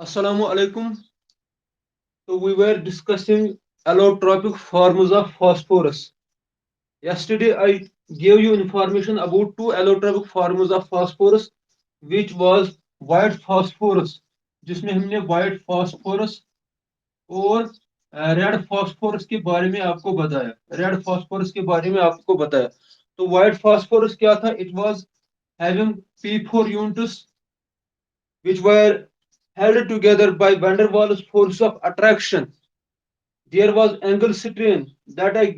Assalamu alaikum. So we were discussing allotropic forms of phosphorus. Yesterday I gave you information about two allotropic forms of phosphorus, which was white phosphorus, जिसमें हमने white phosphorus और red phosphorus के बारे में आपको बताया red phosphorus के बारे में आपको बताया तो white phosphorus क्या था? It was having P4 units which were held together by van der Waals force of attraction. There was angle strain that I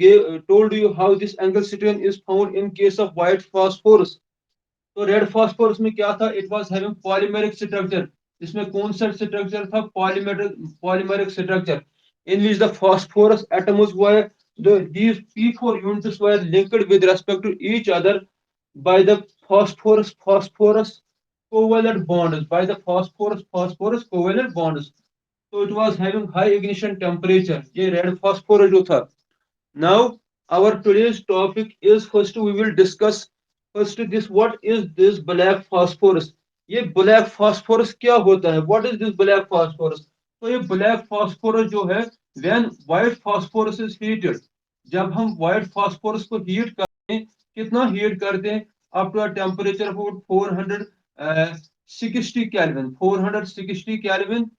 told you how this angle strain is found in case of white phosphorus. तो red phosphorus में क्या था? It was having polymeric structure. इसमें कौन सा structure था? Polymeric structure in which the phosphorus atoms were these P4 units were linked with respect to each other by the phosphorus covalent bonds by the phosphorus covalent bonds. So it was having high ignition temperature. ये red phosphorus जो था. Now our today's topic is first we will discuss first this what is this black phosphorus. ये black phosphorus क्या होता है? What is this black phosphorus? तो ये black phosphorus जो है when white phosphorus is heated, जब हम white phosphorus को heat करते हैं, कितना heat करते हैं? Up to a temperature of 460 Kelvin, 460 Kelvin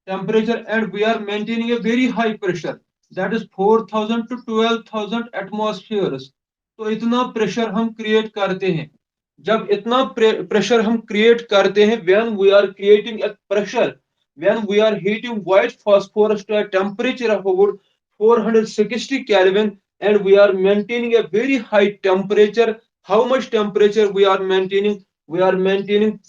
temperature, and we are maintaining a very high pressure, that is 4000 to 12000 atmospheres. तो इतना प्रेशर हम क्रिएट करते हैं. जब इतना प्रेशर हम क्रिएट करते हैं, when we are creating a pressure, when we are heating white phosphorus to a temperature of about 460 Kelvin, and we are maintaining a very high temperature. How much temperature we are maintaining? We are maintaining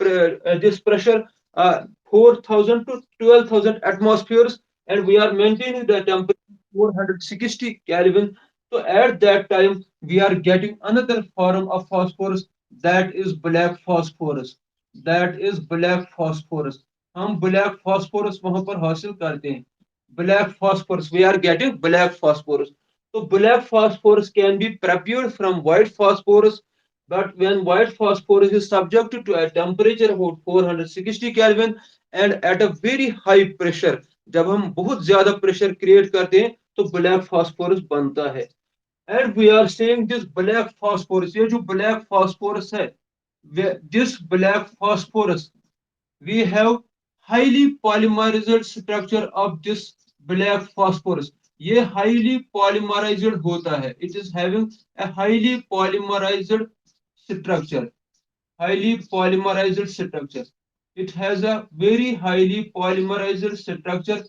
this pressure 4000 to 12000 atmospheres, and we are maintaining the temperature 460 Kelvin. So at that time, we are getting another form of phosphorus, that is black phosphorus. That is black phosphorus. हम black phosphorus वहां पर हासिल करते हैं. Black phosphorus, we are getting black phosphorus. So black phosphorus can be prepared from white phosphorus, but when white phosphorus is subjected to a temperature of about 460 Kelvin and at a very high pressure, जब हम बहुत ज्यादा pressure create करते हैं तो black phosphorus बनता है. And we are saying this black phosphorus, ये जो ब्लैक फास्फोरस है, this black phosphorus, we have highly polymerized structure of this black phosphorus. ये highly polymerized होता है. It is having a highly polymerized structure. Highly polymerized structure. It has a very highly polymerized structure.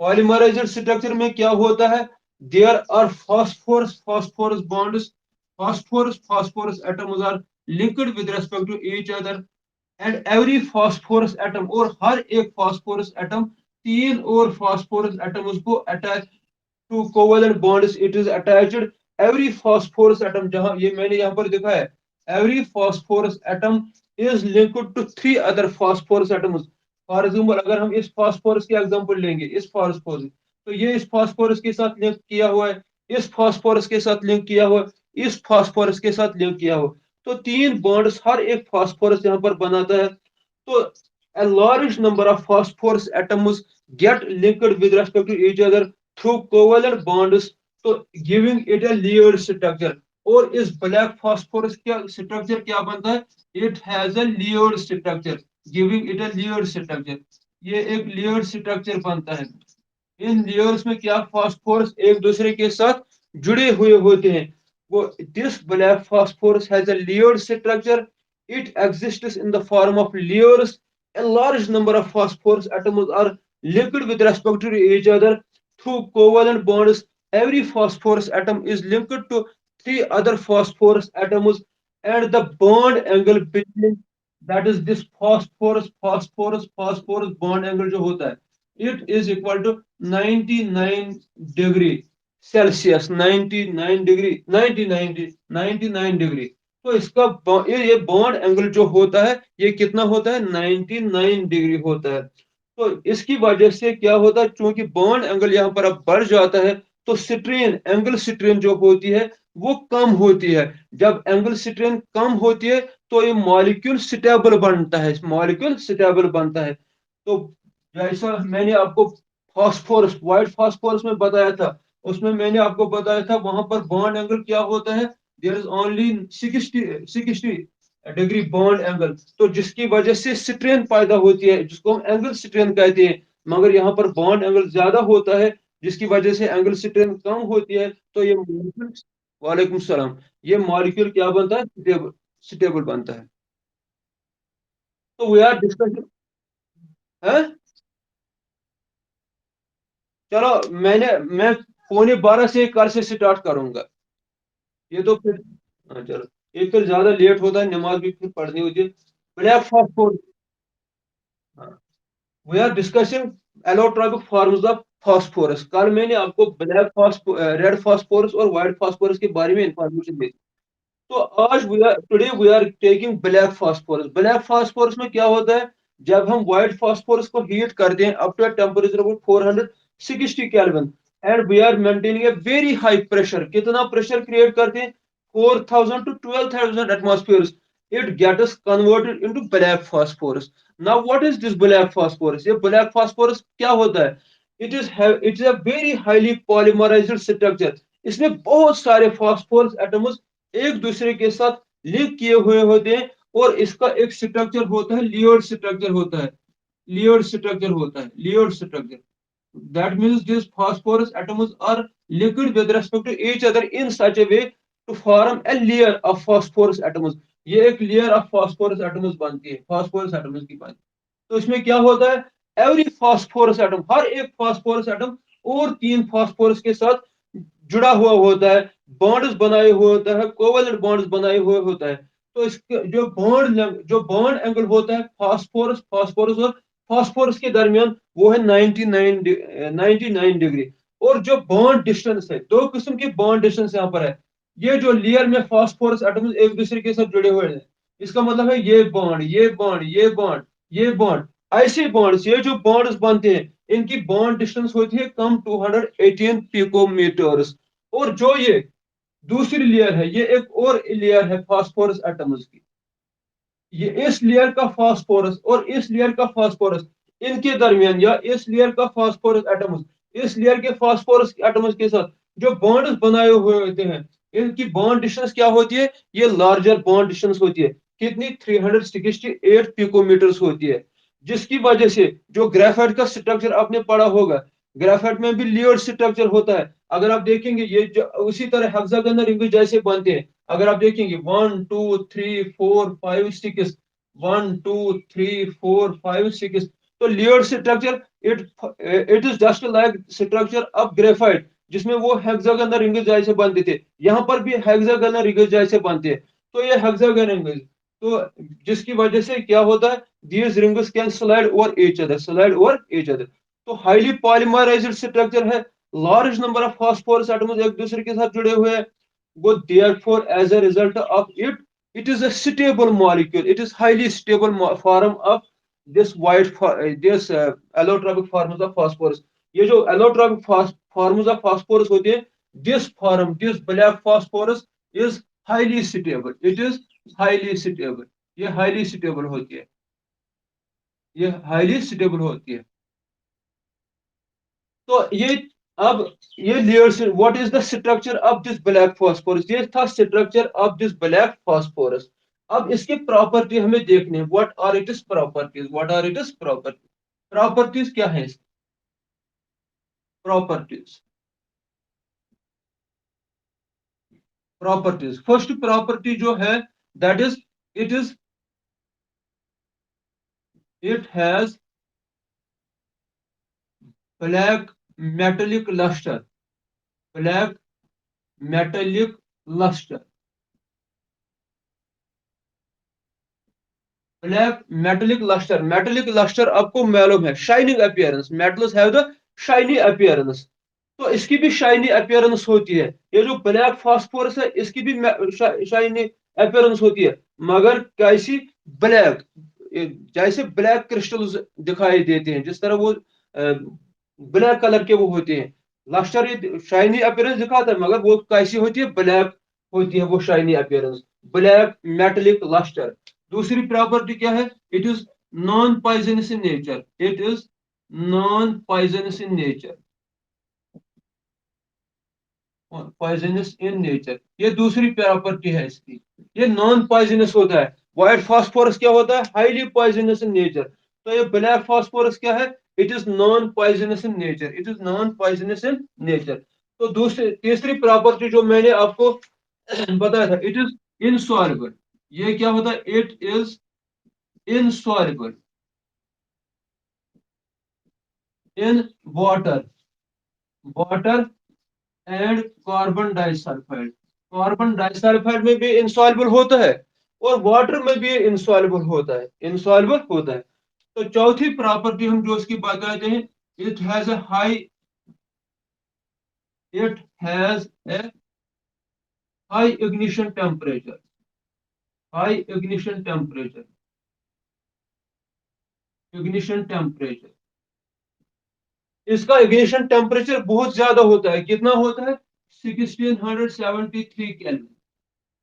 Polymerized structure में क्या होता है? There are phosphorus bonds. Phosphorus atoms are linked with respect to each other, and every phosphorus atom, और हर एक phosphorus atom, तीन और phosphorus atom उसको attach to covalent bonds, it is attached. Every phosphorus atom, जहां ये मैंने यहाँ पर दिखा है, every phosphorus atom is linked to three other phosphorus atoms. For example अगर हम इस फॉस्फोरस के एग्जांपल लेंगे, इस फॉस्फोरस, तो ये इस फॉस्फोरस के साथ लिंक किया हुआ है, इस फॉस्फोरस के साथ लिंक किया हुआ है, इस फॉस्फोरस के साथ लिंक किया हुआ. तो तीन बॉन्ड्स हर एक फॉस्फोरस यहाँ पर बनाता है. तो a large number of phosphorus atoms get linked with respect to each other through covalent bonds, तो giving it a layered structure. और इस ब्लैक फास्फोरस का स्ट्रक्चर क्या बनता है? It has a layered structure, giving it a layered structure. ये एक layered structure बनता है. इन लेयर्स में क्या, फास्फोरस एक दूसरे के साथ जुड़े हुए होते हैं. वो this black phosphorus has a layered structure. It exists in the form of layers. A large number of phosphorus atoms are linked with respect to each other through covalent bonds. Every phosphorus atom is linked to three other phosphorus atoms, and the bond angle between, that is this phosphorus bond angle जो होता है, it is equal to 99 degree Celsius. 99 degree, 99 degree. तो इसका ये bond angle जो होता है, ये कितना होता है? 99 डिग्री होता है. तो इसकी वजह से क्या होता है, क्योंकि बॉन्ड एंगल यहाँ पर अब बढ़ जाता है, तो स्ट्रेन, एंगल स्ट्रेन जो होती है वो कम होती है। जब एंगल स्ट्रेन कम होती है तो ये मॉलिक्यूल स्टेबल बनता है, मॉलिक्यूल स्टेबल बनता है। तो जैसा मैंने आपको फास्फोरस, व्हाइट फास्फोरस में बताया था, उसमें मैंने आपको बताया था वहां पर बॉन्ड एंगल क्या होता है, there is only 60 degree bond angle. तो जिसकी वजह से स्ट्रेन पैदा होती है, जिसको हम एंगल स्ट्रेन कहते हैं। मगर यहाँ पर बॉन्ड एंगल ज्यादा होता है, जिसकी वजह से एंगल स्ट्रेन कम होती है। तो ये मॉलिक्यूल, वालेकुम सलाम, ये मॉलिक्यूल क्या बनता है, स्टेबल, स्टेबल बनता है। तो वी आर डिस्कसिंग है। चलो, मैं 11:15 से कल से स्टार्ट करूंगा। ये तो फिर, हाँ चलो, ये फिर ज्यादा लेट होता है, नमाज भी फिर पढ़नी होती है। Black phosphor, we are discussing allotropic forms of phosphorus. कल मैंने आपको ब्लैक फास्फो रेड फास्फोरस और व्हाइट फास्फोरस के बारे में इंफॉर्मेशन दी। तो आज today we are taking black phosphorus. Black phosphorus में क्या होता है, जब हम व्हाइट फास्फोरस को हीट करते हैं up to temperature about 460 kelvin, and we are maintaining a very high pressure. कितना प्रेशर क्रिएट करते हैं, 4000 to 12000 atmosphere, it gets converted into black phosphorus. Now what is this black phosphorus, ये black phosphorus क्या होता है, it is a very highly polymerised structure. इसमें बहुत सारे फास्फोरस एटम्स एक दूसरे के साथ लिंक किए हुए होते हैं, और इसका एक स्ट्रक्चर होता है, लियोड स्ट्रक्चर होता है, लियोड स्ट्रक्चर होता है, Lloyd structure. That means these phosphorus atoms are liquid with respect to each other in such a way to form a layer of phosphorus atoms. ये एक लेयर ऑफ फास्फोरस एटम्स बनती है, phosphorus atoms की बनती है। तो इसमें क्या होता है, एवरी फास्फोरस एटम, हर एक फास्फोरस एटम और तीन फास्फोरस के साथ जुड़ा हुआ होता है, बॉन्ड्स बनाए हुए होता है, कोवेलेंट बॉन्ड्स बनाए हुए होता है। तो इसके जो बॉन्ड एंगल होता है फास्फोरस फास्फोरस और फास्फोरस के दरमियान, वो है 99 डिग्री। और जो बॉन्ड डिस्टेंस है, दो किस्म की बॉन्ड डिस्टेंस यहाँ पर है। ये जो लेयर में फास्फोरस एटम्स एक दूसरे के साथ जुड़े हुए हैं, इसका मतलब है ये बॉन्ड, ये बॉन्ड, ये बॉन्ड, ये बॉन्ड, ऐसे बॉन्ड्स, ये जो बॉन्ड्स बनते हैं, इनकी बॉन्ड डिस्टेंस होती है कम 218 पिकोमीटर्स। और जो ये दूसरी लेयर है, ये एक और लेयर है फास्फोरस एटम्स की। ये इस लेयर का फास्फोरस और इस लेयर का फास्फोरस, इनके दरमियान, या इस लेयर का फास्फोरस एटम्स इस लेयर के फास्फोरस एटम्स के साथ जो बॉन्ड्स बनाए हुए होते हैं, इनकी बॉन्ड डिस्टेंस क्या होती है, ये लार्जर बॉन्ड डिस्टेंस होती है। कितनी, 368 पिकोमीटर्स होती है। जिसकी वजह से जो ग्रेफाइट का स्ट्रक्चर आपने पढ़ा होगा, ग्रेफाइट में भी लेयर्ड स्ट्रक्चर होता है। अगर आप देखेंगे ये उसी तरह हेक्सागोनल रिंग जैसे बनते हैं। अगर आप देखेंगे 1 2 3 4 5 6, 1 2 3 4 5 6, तो layered structure, it it is just like structure of graphite, जिसमें वो हेक्सागोनल रिंग जैसे बनते थे, यहाँ पर भी हेक्सागोनल रिंग जैसे बनते हैं। तो ये हेक्सागोनल रिंग, तो जिसकी वजह से क्या होता है, these rings can slide over each other, slide over each other। तो हाईली पॉलीमराइज्ड स्ट्रक्चर है, large number of phosphorus atoms एक दूसरे के साथ जुड़े हुए हैं। वो therefore as a result of it, it is a stable molecule, it is highly stable form of this this allotropic forms of phosphorus। ये जो allotropic forms of phosphorus होते हैं, this black phosphorus is highly stable, it is highly stable, ये highly stable होती है, ये highly stable होती है। तो ये, अब ये layers, what is the structure of this black phosphorus, ये था structure of this black phosphorus. अब इसकी प्रॉपर्टी हमें देखने, what are it is properties, what are it is properties, properties क्या है इसकी, प्रॉपर्टीज, प्रॉपर्टीज, फर्स्ट प्रॉपर्टी जो है, that is, it is, it has black metallic lustre, black metallic lustre, black metallic lustre, metallic lustre आपको मालूम है, shining appearance, metals have the shiny appearance. तो इसकी भी शाइनी अपीयरेंस होती है। ये जो ब्लैक फास्फोरस है, इसकी भी शाइनी अपीयरेंस होती है, मगर कैसी, ब्लैक, जैसे ब्लैक क्रिस्टल्स दिखाई देते हैं, जिस तरह वो ब्लैक कलर के वो होते हैं। लस्टर ये शाइनी अपीयरेंस दिखाता है, मगर वो कैसी होती है, ब्लैक होती है वो shiny appearance, black metallic lustre. दूसरी प्रॉपर्टी क्या है, it is non poisonous in nature, it is non poisonous in nature, poisonous in nature, ये दूसरी प्रॉपर्टी है इसकी, ये नॉन पॉइजनस होता है। व्हाइट फास्फोरस क्या होता है, हाईली पॉइजनस इन नेचर। तो ये ब्लैक फास्फोरस क्या है, it is non poisonous in nature, it is non poisonous in nature. तो दूसरी तीसरी प्रॉपर्टी जो मैंने आपको बताया था, इट इज इनसॉल्युबल, ये क्या होता है, it is insoluble in water, water and carbon disulphide, carbon disulphide में भी इंसॉल्युबल होता है और वाटर में भी इंसॉल्युबल होता है, इंसॉल्युबल होता है। तो चौथी प्रॉपर्टी हम जो इसकी बात करते हैं, it has a high, it has a high ignition temperature, high ignition temperature, ignition temperature, इसका इग्निशन टेम्परेचर बहुत ज्यादा होता है, कितना होता है, 1673 केल्विन,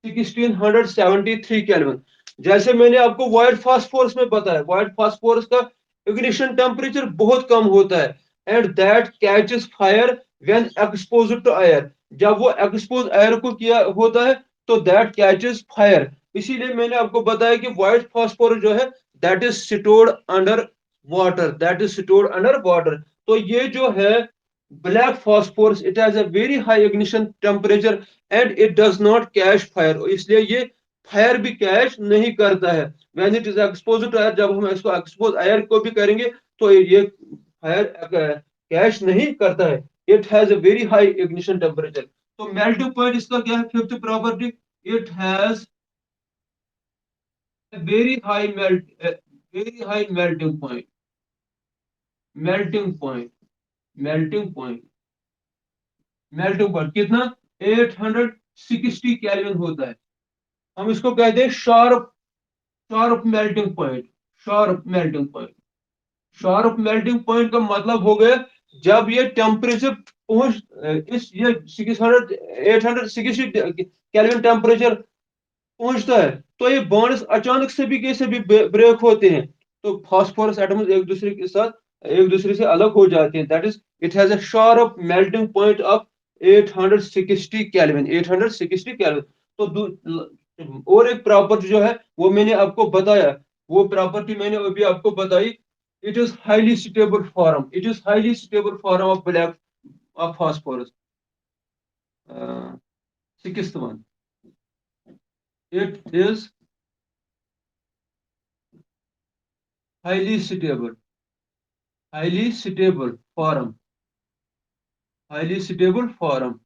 1673 केल्विन। जैसे मैंने आपको व्हाइट फास्फोरस में बताया, व्हाइट फास्फोरस का इग्निशन टेम्परेचर बहुत कम होता है, and that catches fire when exposed to air, जब वो एक्सपोज एयर को किया होता है तो दैट कैचेस फायर। इसीलिए मैंने आपको बताया कि व्हाइट फास्फोरस जो है, that is stored under water, that is stored under water. तो ये जो है black phosphorus, it has a very high ignition temperature and it does not catch fire, इसलिए ये फायर भी कैच नहीं करता है। When it is expose to air, जब हम इसको एक्सपोज एयर को भी करेंगे तो ये फायर कैच नहीं करता है, it has a very high ignition temperature. तो मेल्टिंग पॉइंट इसका क्या है, fifth property, it has very high melt, very high melting point, melting point, melting point, melting point कितना, 860 केल्विन होता है। हम इसको कहते हैं sharp, sharp melting point, sharp melting point, sharp melting point का मतलब हो गया, जब ये टेम्परेचर पहुंच इस ये 600 860 केल्विन टेम्परेचर पहुंचता है, तो ये बॉन्ड्स अचानक से भी कैसे भी ब्रेक होते हैं, तो फास्फोरस एटम्स एक दूसरे के साथ, एक दूसरे से अलग हो जाते हैं, that is it has a sharp melting point of 860 kelvin, 860 kelvin. तो और एक प्रॉपर्टी जो है वो मैंने आपको बताया, वो प्रॉपर्टी मैंने अभी आपको बताई, it is highly stable form, it is highly stable form of black of phosphorus. Sixth one, it is highly stable, highly stable form, highly stable form,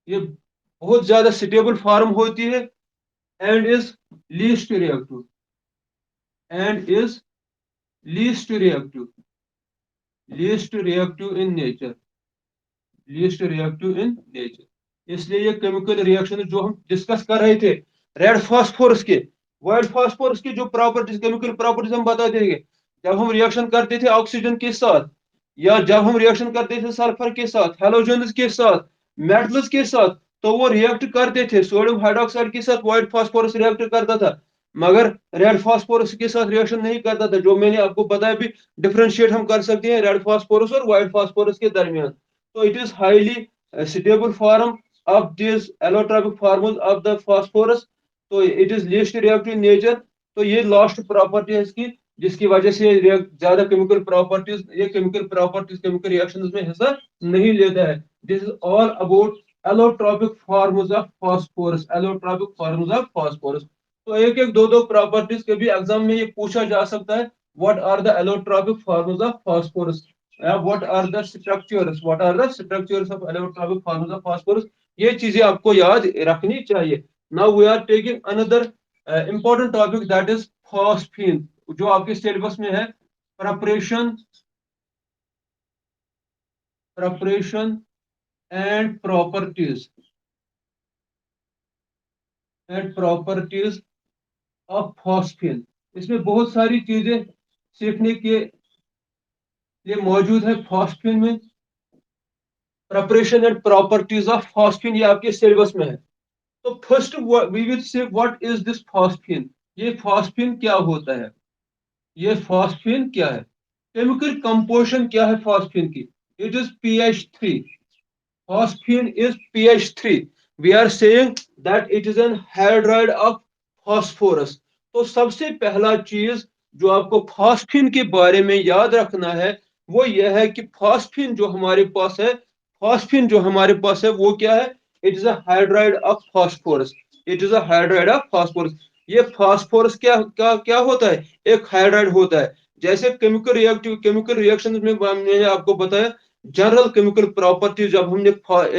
ये बहुत ज्यादा स्टेबल फॉर्म होती है, and is least reactive, and is least reactive, least reactive in nature, least reactive in nature. इसलिए ये chemical reaction जो हम discuss कर रहे थे, रेड फास्फोरस के, व्हाइट फास्फोरस की जो प्रॉपर्टीज, केमिकल प्रॉपर्टीज हम बता देंगे, जब हम रिएक्शन करते थे ऑक्सीजन के साथ, या जब हम रिएक्शन करते थे सल्फर के साथ, हेलोजन्स के साथ, मेटल्स के साथ, तो वो रिएक्ट करते थे, सोडियम हाइड्रोक्साइड के साथ व्हाइट फास्फोरस रिएक्ट करता था, मगर रेड फास्फोरस के साथ रिएक्शन नहीं करता था, जो मैंने आपको बताया भी, डिफरेंशिएट हम कर सकते हैं रेड फास्फोरस और व्हाइट फास्फोरस के दरमियान। So it is highly stable form of these allotropic forms of the phosphorus. So it is least reactive in nature. तो ये लास्ट प्रॉपर्टी है इसकी, जिसकी वजह से ज्यादा केमिकल प्रॉपर्टीज, ये केमिकल प्रॉपर्टीज केमिकल रिएक्शंस में हिस्सा नहीं लेता है। This is all about allotropic forms of phosphorus, allotropic forms of phosphorus. तो एक एक दो दो प्रॉपर्टीज के भी एग्जाम में ये पूछा जा सकता है, what are the allotropic forms of phosphorus, what are the structures, what are the structures of allotropic forms of phosphorus, ये चीजें आपको याद रखनी चाहिए। now we are taking another important topic, that is phosphine, जो आपके सिलेबस में है, preparation, preparation and properties, and properties of phosphine। इसमें बहुत सारी चीजें सीखने के लिए मौजूद है फॉस्फीन में। Preparation and properties of phosphine, ये आपके सिलेबस में है। तो first we will say what is this phosphine, ये फॉस्फीन क्या होता है, ये फॉस्फीन क्या है, केमिकल कंपोजिशन क्या है फॉस्फीन की, it is pH 3, phosphine is pH 3, we are saying that it is an hydride of phosphorus। तो सबसे पहला चीज जो आपको फॉस्फीन के बारे में याद रखना है वो यह है कि फॉस्फीन जो हमारे पास है, फॉस्फीन जो हमारे पास है वो क्या है, it is a hydride of phosphorus, it is a hydride of phosphorus. ये फॉस्फोरस क्या क्या क्या होता है, एक हाइड्राइड होता है। जैसे केमिकल रिएक्शन में मैंने आपको बताया जनरल केमिकल प्रॉपर्टी, जब हमने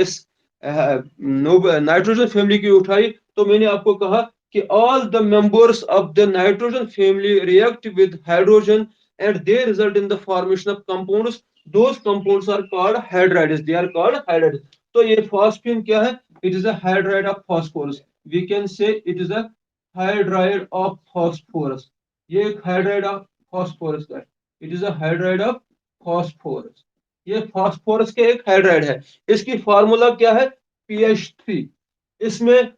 इस नाइट्रोजन फैमिली की उठाई तो मैंने आपको कहा कि all the members of the nitrogen family react with hydrogen and they result in the formation of compounds, those compounds are called hydrides, they are called hydrides. तो ये फॉस्फीन क्या है, it is a hydride of phosphorus, we can say it is a hydride of phosphorus, ये एक hydride of phosphorus का है, it is a hydride of phosphorus, ये phosphorus के एक हाइड्राइड है। इसकी फार्मूला क्या है, pH 3। इसमें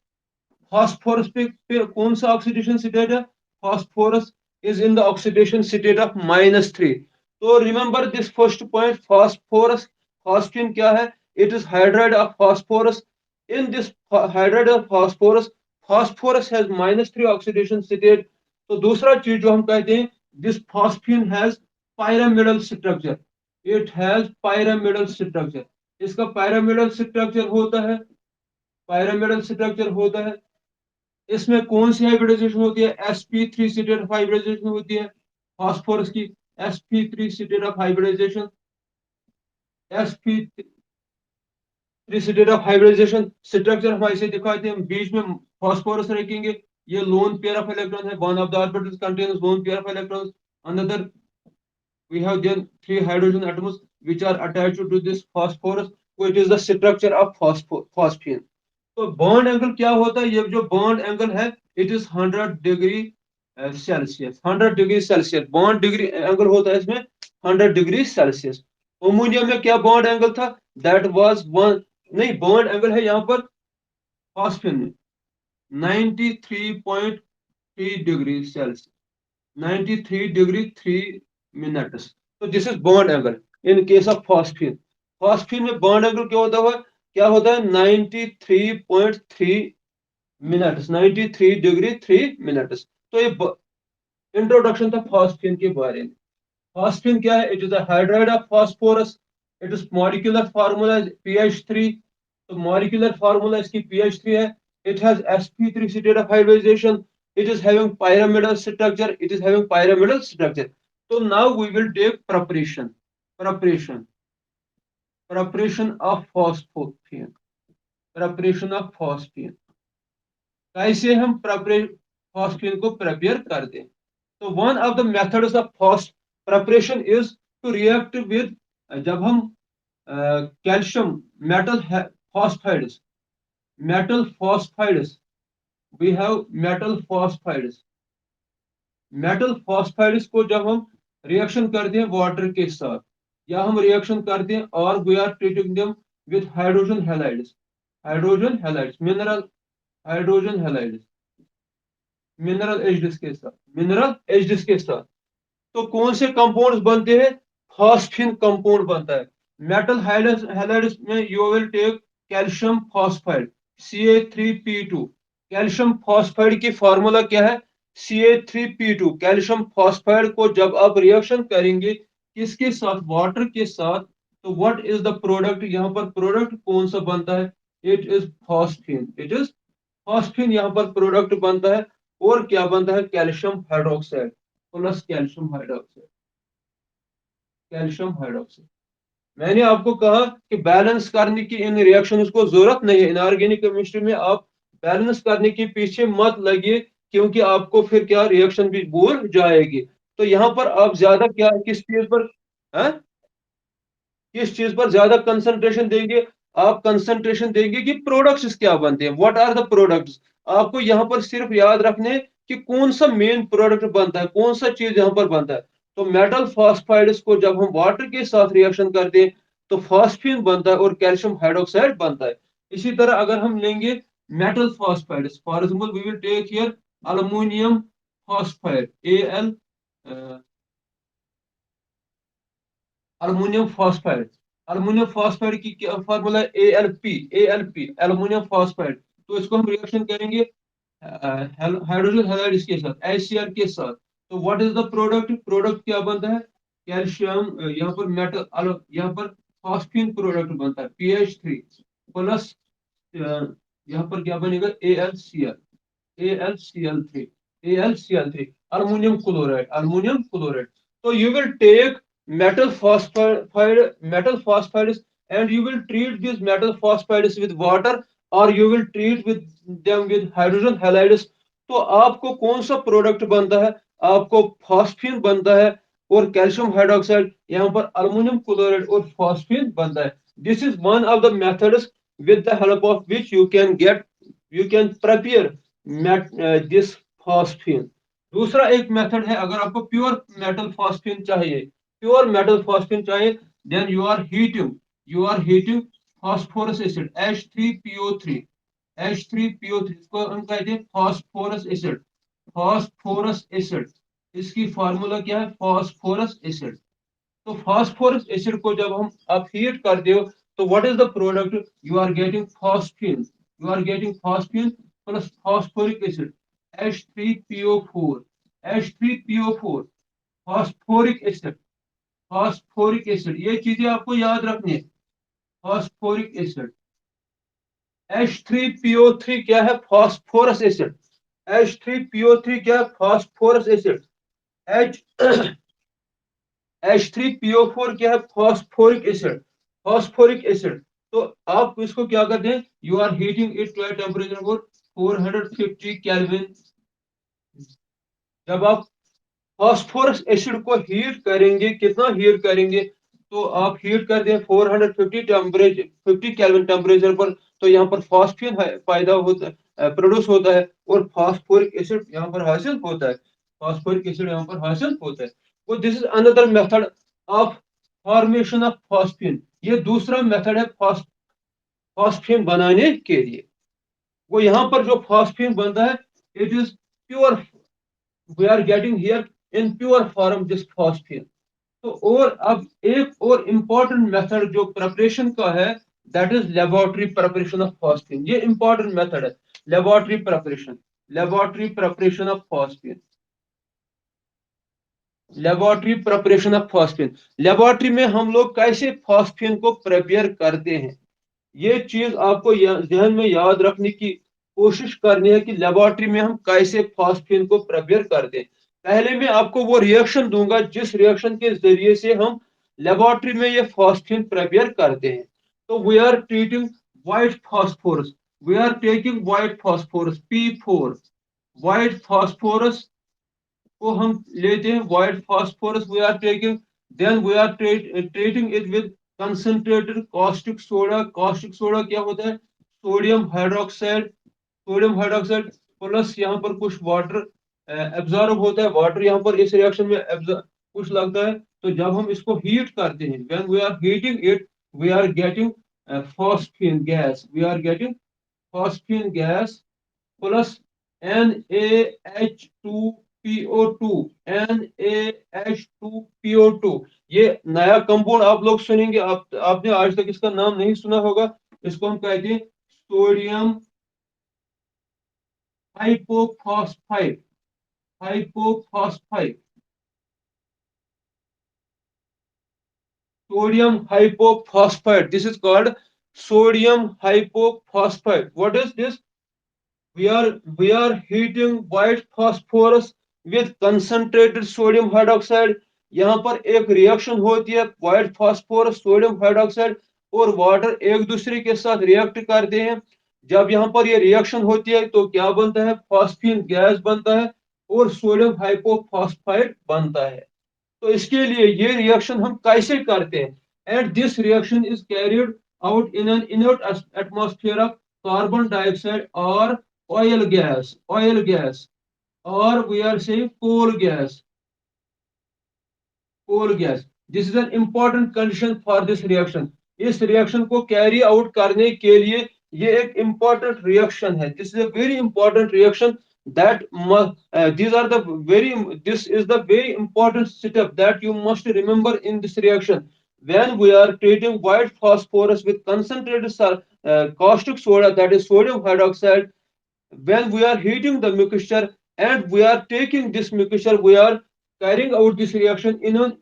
फास्फोरस पे कौन सा ऑक्सीडेशन स्टेट है, phosphorus is in the oxidation state of -3। तो remember this first point, phosphorus, phosphine क्या है, it is hydride of phosphorus. In this hydride of phosphorus, phosphorus has -3 oxidation state. तो दूसरा चीज जो हम कहते हैं, this phosphine has pyramidal structure, it has pyramidal structure, इसका pyramidal स्ट्रक्चर होता है, pyramidal स्ट्रक्चर होता है। इसमें कौन सी हाइब्रिडाइजेशन होती है, sp3 सीटेड हाइब्रिडाइजेशन होती है फास्फोरस की, sp3 state of hybridization, sp3 state of hybridization structure हम ऐसे दिखाते हैं, बीच में फास्फोरस रखेंगे, ये लोन पेयर ऑफ इलेक्ट्रॉन है, one of the orbitals contains lone pair of electrons, another we have then three hydrogen atoms which are attached to this phosphorus, so it is the structure of phosphine। तो bond angle क्या होता है, ये जो bond angle है it is 100 degree Celsius, 100 degree Celsius bond degree angle होता है इसमें, 100 डिग्री सेल्सियस। अमोनिया में क्या बॉन्ड एंगल था, दैट वाज वन, नहीं बॉन्ड एंगल है यहाँ पर फॉस्फेन में 93.3 डिग्री सेल्सियस, 93 डिग्री 3 मिनट्स। तो this is bond angle in case of phosphine. Phosphine में बॉन्ड एंगल क्या होता है 93.3 मिनट्स, 93 डिग्री 3 मिनट्स। तो ये इंट्रोडक्शन था फॉस्फीन के बारे में। फॉस्फीन क्या है, it is a hydride of phosphorus, it is molecular formula pH 3। तो मॉलिक्यूलर फार्मूला इसकी pH 3 है, it has sp3 state of hybridization, it is having pyramidal structure, it is having pyramidal structure। so now we will take preparation preparation of phosphine, preparation of phosphine, कैसे हम phosphine को prepare करते हैं। तो one of the methods of fast preparation is to react with, जब हम calcium metal phosphides, metal phosphides, we have metal phosphides को जब हम रिएक्शन करते हैं वाटर के साथ, या हम रिएक्शन करते हैं और we are treating them with hydrogen halides, mineral hydrogen halides, mineral acids के साथ। तो कौन से कंपाउंड्स बनते हैं, फॉस्फीन कंपाउंड बनता है। मेटल हैलाइड्स में you will take calcium phosphide Ca3P2। Calcium phosphide की फार्मूला क्या है, Ca3P2। कैल्शियम फॉस्फाइड को जब आप रिएक्शन करेंगे किसके साथ, वाटर के साथ, तो व्हाट इज द प्रोडक्ट, यहाँ पर प्रोडक्ट कौन सा बनता है, it is phosphine, it is phosphine यहाँ पर प्रोडक्ट बनता है। और क्या बनता है, calcium hydroxide plus calcium hydroxide. मैंने आपको कहा कि बैलेंस करने की इन रिएक्शंस को जरूरत नहीं है, इनऑर्गेनिक केमिस्ट्री में आप बैलेंस करने के पीछे मत लगिए, क्योंकि आपको फिर क्या रिएक्शन भी भूल जाएगी। तो यहाँ पर आप ज्यादा क्या किस चीज पर, है किस चीज पर ज्यादा कंसंट्रेशन देंगे, आप कंसंट्रेशन देंगे कि प्रोडक्ट्स क्या बनते हैं, व्हाट आर द प्रोडक्ट्स। आपको यहाँ पर सिर्फ याद रखने कि कौन सा मेन प्रोडक्ट बनता है, कौन सा चीज यहाँ पर बनता है। तो मेटल फॉस्फाइड्स को जब हम वाटर के साथ रिएक्शन करते हैं तो फॉस्फीन बनता है और कैल्शियम हाइड्रोक्साइड बनता है। इसी तरह अगर हम लेंगे metal phosphides, for example we will take here aluminium phosphide, L, aluminium phosphide. Aluminium phosphide की क्या फार्मूला है? ALP, ALP aluminium phosphide. तो इसको हम रिएक्शन करेंगे हाइड्रोजन हैलाइड इसके साथ, HCl के साथ। तो what is the product? Product क्या बनता है? कैल्शियम, यहाँ पर मेटल, यहाँ पर फॉस्फीन प्रोडक्ट बनता है, PH3 प्लस, यहाँ पर क्या बनेगा? AlCl3, AlCl3, aluminium chloride, aluminium chloride. तो you will take metal phosphides and you will treat these metal phosphides with water, or you will treat with them with hydrogen halides। तो आपको कौन सा product बनता है? आपको फॉस्फीन बनता है और कैल्शियम हाइड्रोक्साइड, यहाँ पर अल्युमिनियम क्लोराइड और फॉस्फीन बनता है। This is one of the methods with the help of which you can prepare this phosphine। दूसरा एक मेथड है, अगर आपको प्योर मेटल फॉस्फीन चाहिए, प्योर मेटल फॉस्फीन चाहिए, then you are heating phosphorous acid H3PO3, H3PO3, इसको हम कहते हैं फॉस्फोरस एसिड, फॉस्फोरस एसिड। इसकी फार्मूला क्या है? Phosphorous acid. तो फास्फोरस एसिड को जब हम आप हीट करते हो, तो what is the product? You are getting phosphine plus phosphoric acid H3PO4, H3PO4, phosphoric acid, phosphoric acid. ये चीजें आपको याद रखनी है। फॉस्फोरिक एसिड, H3PO3 क्या है? Phosphorous acid. H3PO3 क्या है? Phosphorous acid. H H3PO4 क्या है? Phosphoric acid, phosphoric acid. तो आप इसको क्या करते हैं? You are heating it to a temperature for 450 kelvin. जब आप फॉस्फोरस एसिड को हीट करेंगे, कितना हीट करेंगे? तो आप हीट कर दें 450 टेम्परेचर, 50 केल्विन टेम्परेचर पर, तो यहाँ पर फॉस्फीन पैदा होता है, प्रोड्यूस होता है, और फॉस्फोरिक एसिड यहाँ पर हासिल होता है, फॉस्फोरिक एसिड यहाँ पर हासिल होता है। तो this is another method of formation of phosphine. ये दूसरा मेथड है फॉस्फीन बनाने के लिए। वो यहाँ पर जो फॉस्फीन बनता है, it is pure, we are getting here in pure form this phosphine. तो और अब एक और इम्पोर्टेंट मेथड जो प्रिपरेशन का है, that is laboratory preparation of phosphine. ये इंपॉर्टेंट मेथड है, laboratory preparation, laboratory preparation of phosphine, laboratory preparation of phosphine. Laboratory में हम लोग कैसे फॉस्फीन को प्रिपेयर करते हैं, ये चीज आपको ध्यान में याद रखने की कोशिश करनी है कि लेबोरेटरी में हम कैसे फॉस्फीन को प्रिपेयर करते हैं। पहले मैं आपको वो रिएक्शन दूंगा जिस रिएक्शन के जरिए से हम लेबोरेटरी में ये फॉस्फीन प्रिपेयर करते हैं। तो we are treating white phosphorus, we are taking white phosphorus P4, white phosphorus को हम लेते हैं, white phosphorus we are taking, then we are treating it with concentrated caustic soda. Caustic soda क्या होता है? Sodium hydroxide, sodium hydroxide plus यहाँ पर कुछ वाटर एब्जॉर्ब होता है, वाटर यहाँ पर इस रिएक्शन में कुछ लगता है। तो जब हम इसको हीट करते हैं, when we are heating it, we are getting phosphine gas, we are getting phosphine gas plus NaH2PO2, NaH2PO2। ये नया कंपाउंड आप लोग सुनेंगे, आपने आज तक इसका नाम नहीं सुना होगा। इसको हम कहते हैं sodium हाइपोफॉस्फाइड, हाइपोफॉस्फाइड, sodium hypophosphite, this is called sodium hypophosphite। What is this? We are heating white phosphorus with concentrated sodium hydroxide। यहाँ पर एक रिएक्शन होती है, व्हाइट फॉस्फोरस, सोडियम हाइड्रोक्साइड और वाटर एक दूसरे के साथ रिएक्ट करते हैं। जब यहाँ पर ये रिएक्शन होती है तो क्या बनता है? फॉस्फीन गैस बनता है और सोडियम हाइपोफॉस्फाइड बनता है। तो इसके लिए ये रिएक्शन हम कैसे करते हैं? And this reaction is carried out in an inert atmosphere of carbon dioxide और ऑयल गैस, ऑयल गैस, और we are saying coal gas, coal gas. This is an important condition for this reaction. इस reaction को carry out करने के लिए ये एक important reaction है। This is a very important reaction that these are the very this is the very important step that you must remember in this reaction. When we are treating white phosphorus with concentrated caustic soda, that is sodium hydroxide, when we are heating the mixture and we are taking this mixture, we are carrying out this reaction in an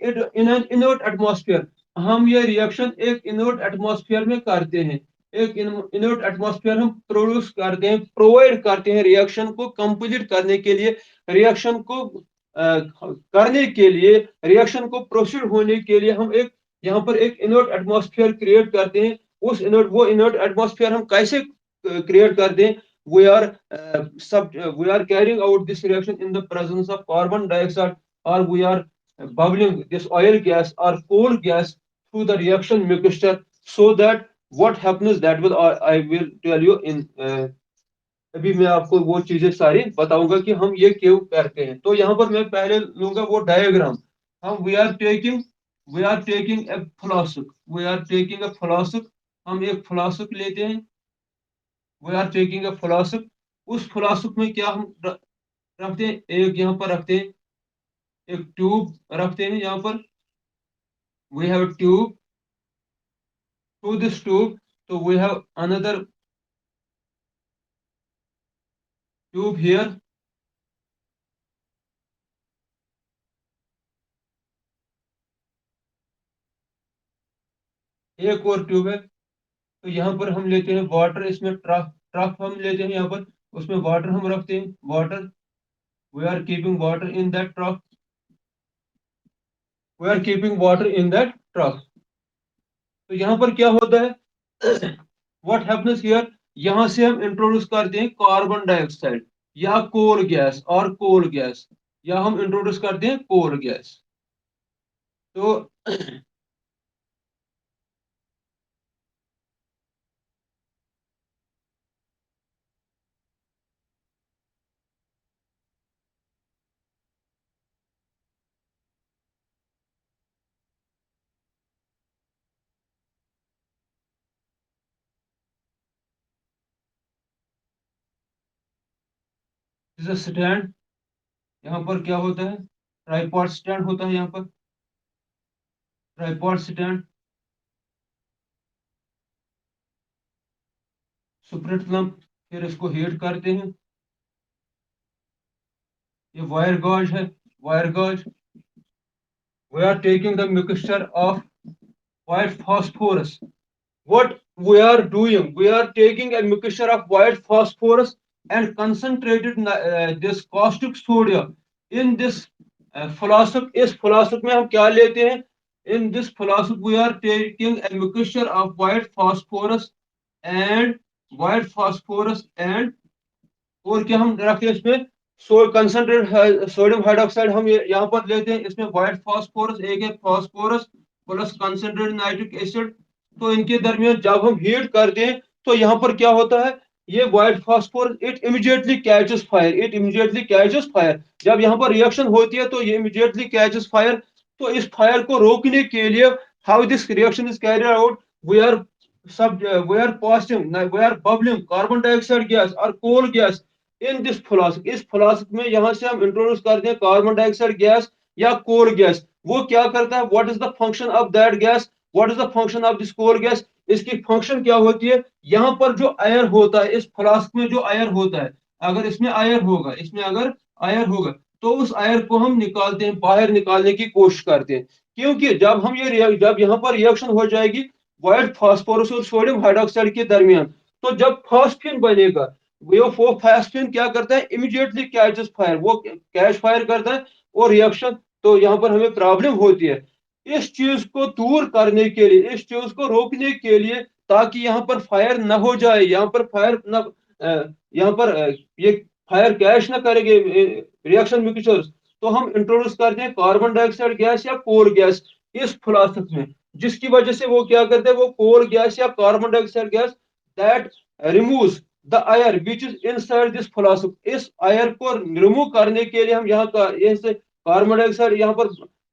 inert atmosphere. हम ये reaction एक inert atmosphere में करते हैं। एक inert atmosphere हम produce करते हैं, प्रोवाइड करते हैं रिएक्शन को कंप्लीट करने के लिए, रिएक्शन को करने के लिए, रिएक्शन को प्रोसीड होने के लिए हम एक यहाँ पर एक इनर्ट एटमॉस्फेयर क्रिएट करते हैं। उस इनर्ट वो इनर्ट एटमॉस्फेयर हम कैसे क्रिएट करते हैं? We are carrying out this reaction in the presence of carbon dioxide, or we are bubbling this oil gas or coal gas through the reaction mixture, so that what happens, that will I will tell you in अभी मैं आपको वो चीजें सारी बताऊंगा कि हम ये क्यों करते हैं। तो यहाँ पर मैं पहले लूंगा वो डायग्राम। हम we are taking a flask, हम एक फ्लास्क लेते हैं। We are taking a flask. उस फ्लास्क में क्या हम रखते हैं? एक यहाँ पर रखते हैं, एक ट्यूब रखते हैं यहाँ पर। We have tube, to this tube, तो we have another tube here. एक और ट्यूब है। तो यहाँ पर हम लेते हैं वाटर, इसमें ट्रफ ट्रफ हम लेते हैं यहाँ पर, उसमें वाटर हम रखते हैं, water. We are keeping water in that trough, we are keeping water in that trough. तो यहाँ पर क्या होता है? व्हाट हैपन्स हियर, यहाँ से हम इंट्रोड्यूस करते हैं कार्बन डाइऑक्साइड या कोल गैस, और कोल गैस, या हम इंट्रोड्यूस करते हैं कोल गैस। तो स्टैंड, यहाँ पर क्या होता है? ट्राइपॉड स्टैंड होता है यहाँ पर, ट्राइपॉड स्टैंड। सुपरेट लंप, फिर इसको हीट करते हैं। ये वायर गॉज है, wire gauze. We are taking the mixture of white phosphorus. What we are doing, we are taking a mixture of white phosphorus and concentrated this caustic soda in this flask। इस flask में हम क्या लेते हैं? In this flask we are taking a mixture of white phosphorus and और क्या हम रखते हैं इसमें? कंसंट्रेट सोडियम हाइड्रोक्साइड हम यहाँ पर लेते हैं। इसमें व्हाइट फास्फोरस, एक है phosphorus plus concentrated nitric acid. तो इनके दरमियान जब हम हीट करते हैं तो यहाँ पर क्या होता है? ये white phosphorus it immediately catches fire, it immediately catches fire. जब यहाँ पर रिएक्शन होती है तो ये इमीडिएटली कैचेस फायर। तो इस फायर को रोकने के लिए, how this reaction is carried out, we are we are passing, we are bubbling carbon dioxide gas or coal gas in this flask. इस फ्लास्क में यहाँ से हम इंट्रोड्यूस करते हैं कार्बन डाइऑक्साइड गैस या कोल गैस। वो क्या करता है? What is the function of that gas, what is the function of this coal gas? इसकी फंक्शन क्या होती है? यहाँ पर जो एयर होता है, इस फ्लास्क में जो एयर होता है, अगर इसमें एयर होगा, इसमें अगर एयर होगा तो उस एयर को हम निकालते हैं, बाहर निकालने की कोशिश करते हैं। क्योंकि जब यहाँ पर रिएक्शन हो जाएगी व्हाइट फास्फोरस और सोडियम हाइड्रोक्साइड के दरमियान, तो जब फास्फिन बनेगा, वो फास्फिन क्या करता है? इमीडिएटली कैचेस फायर, वो कैच फायर करता है और रिएक्शन। तो यहाँ पर हमें प्रॉब्लम होती है। इस चीज को दूर करने के लिए, इस चीज को रोकने के लिए, ताकि यहाँ पर फायर न हो जाए, यहाँ पर फायर न यहाँ पर ये फायर कैच ना करेंगे रिएक्शन मिक्सचर्स, तो हम इंट्रोड्यूस करते हैं कार्बन डाइऑक्साइड गैस या कोल गैस इस फ्लास्क में। जिसकी वजह से वो क्या करते हैं? वो कोल गैस या carbon dioxide gas that removes the air which is inside this flask. इस एयर को रिमूव करने के लिए हम यहाँ का कार्बन डाइऑक्साइड यहाँ पर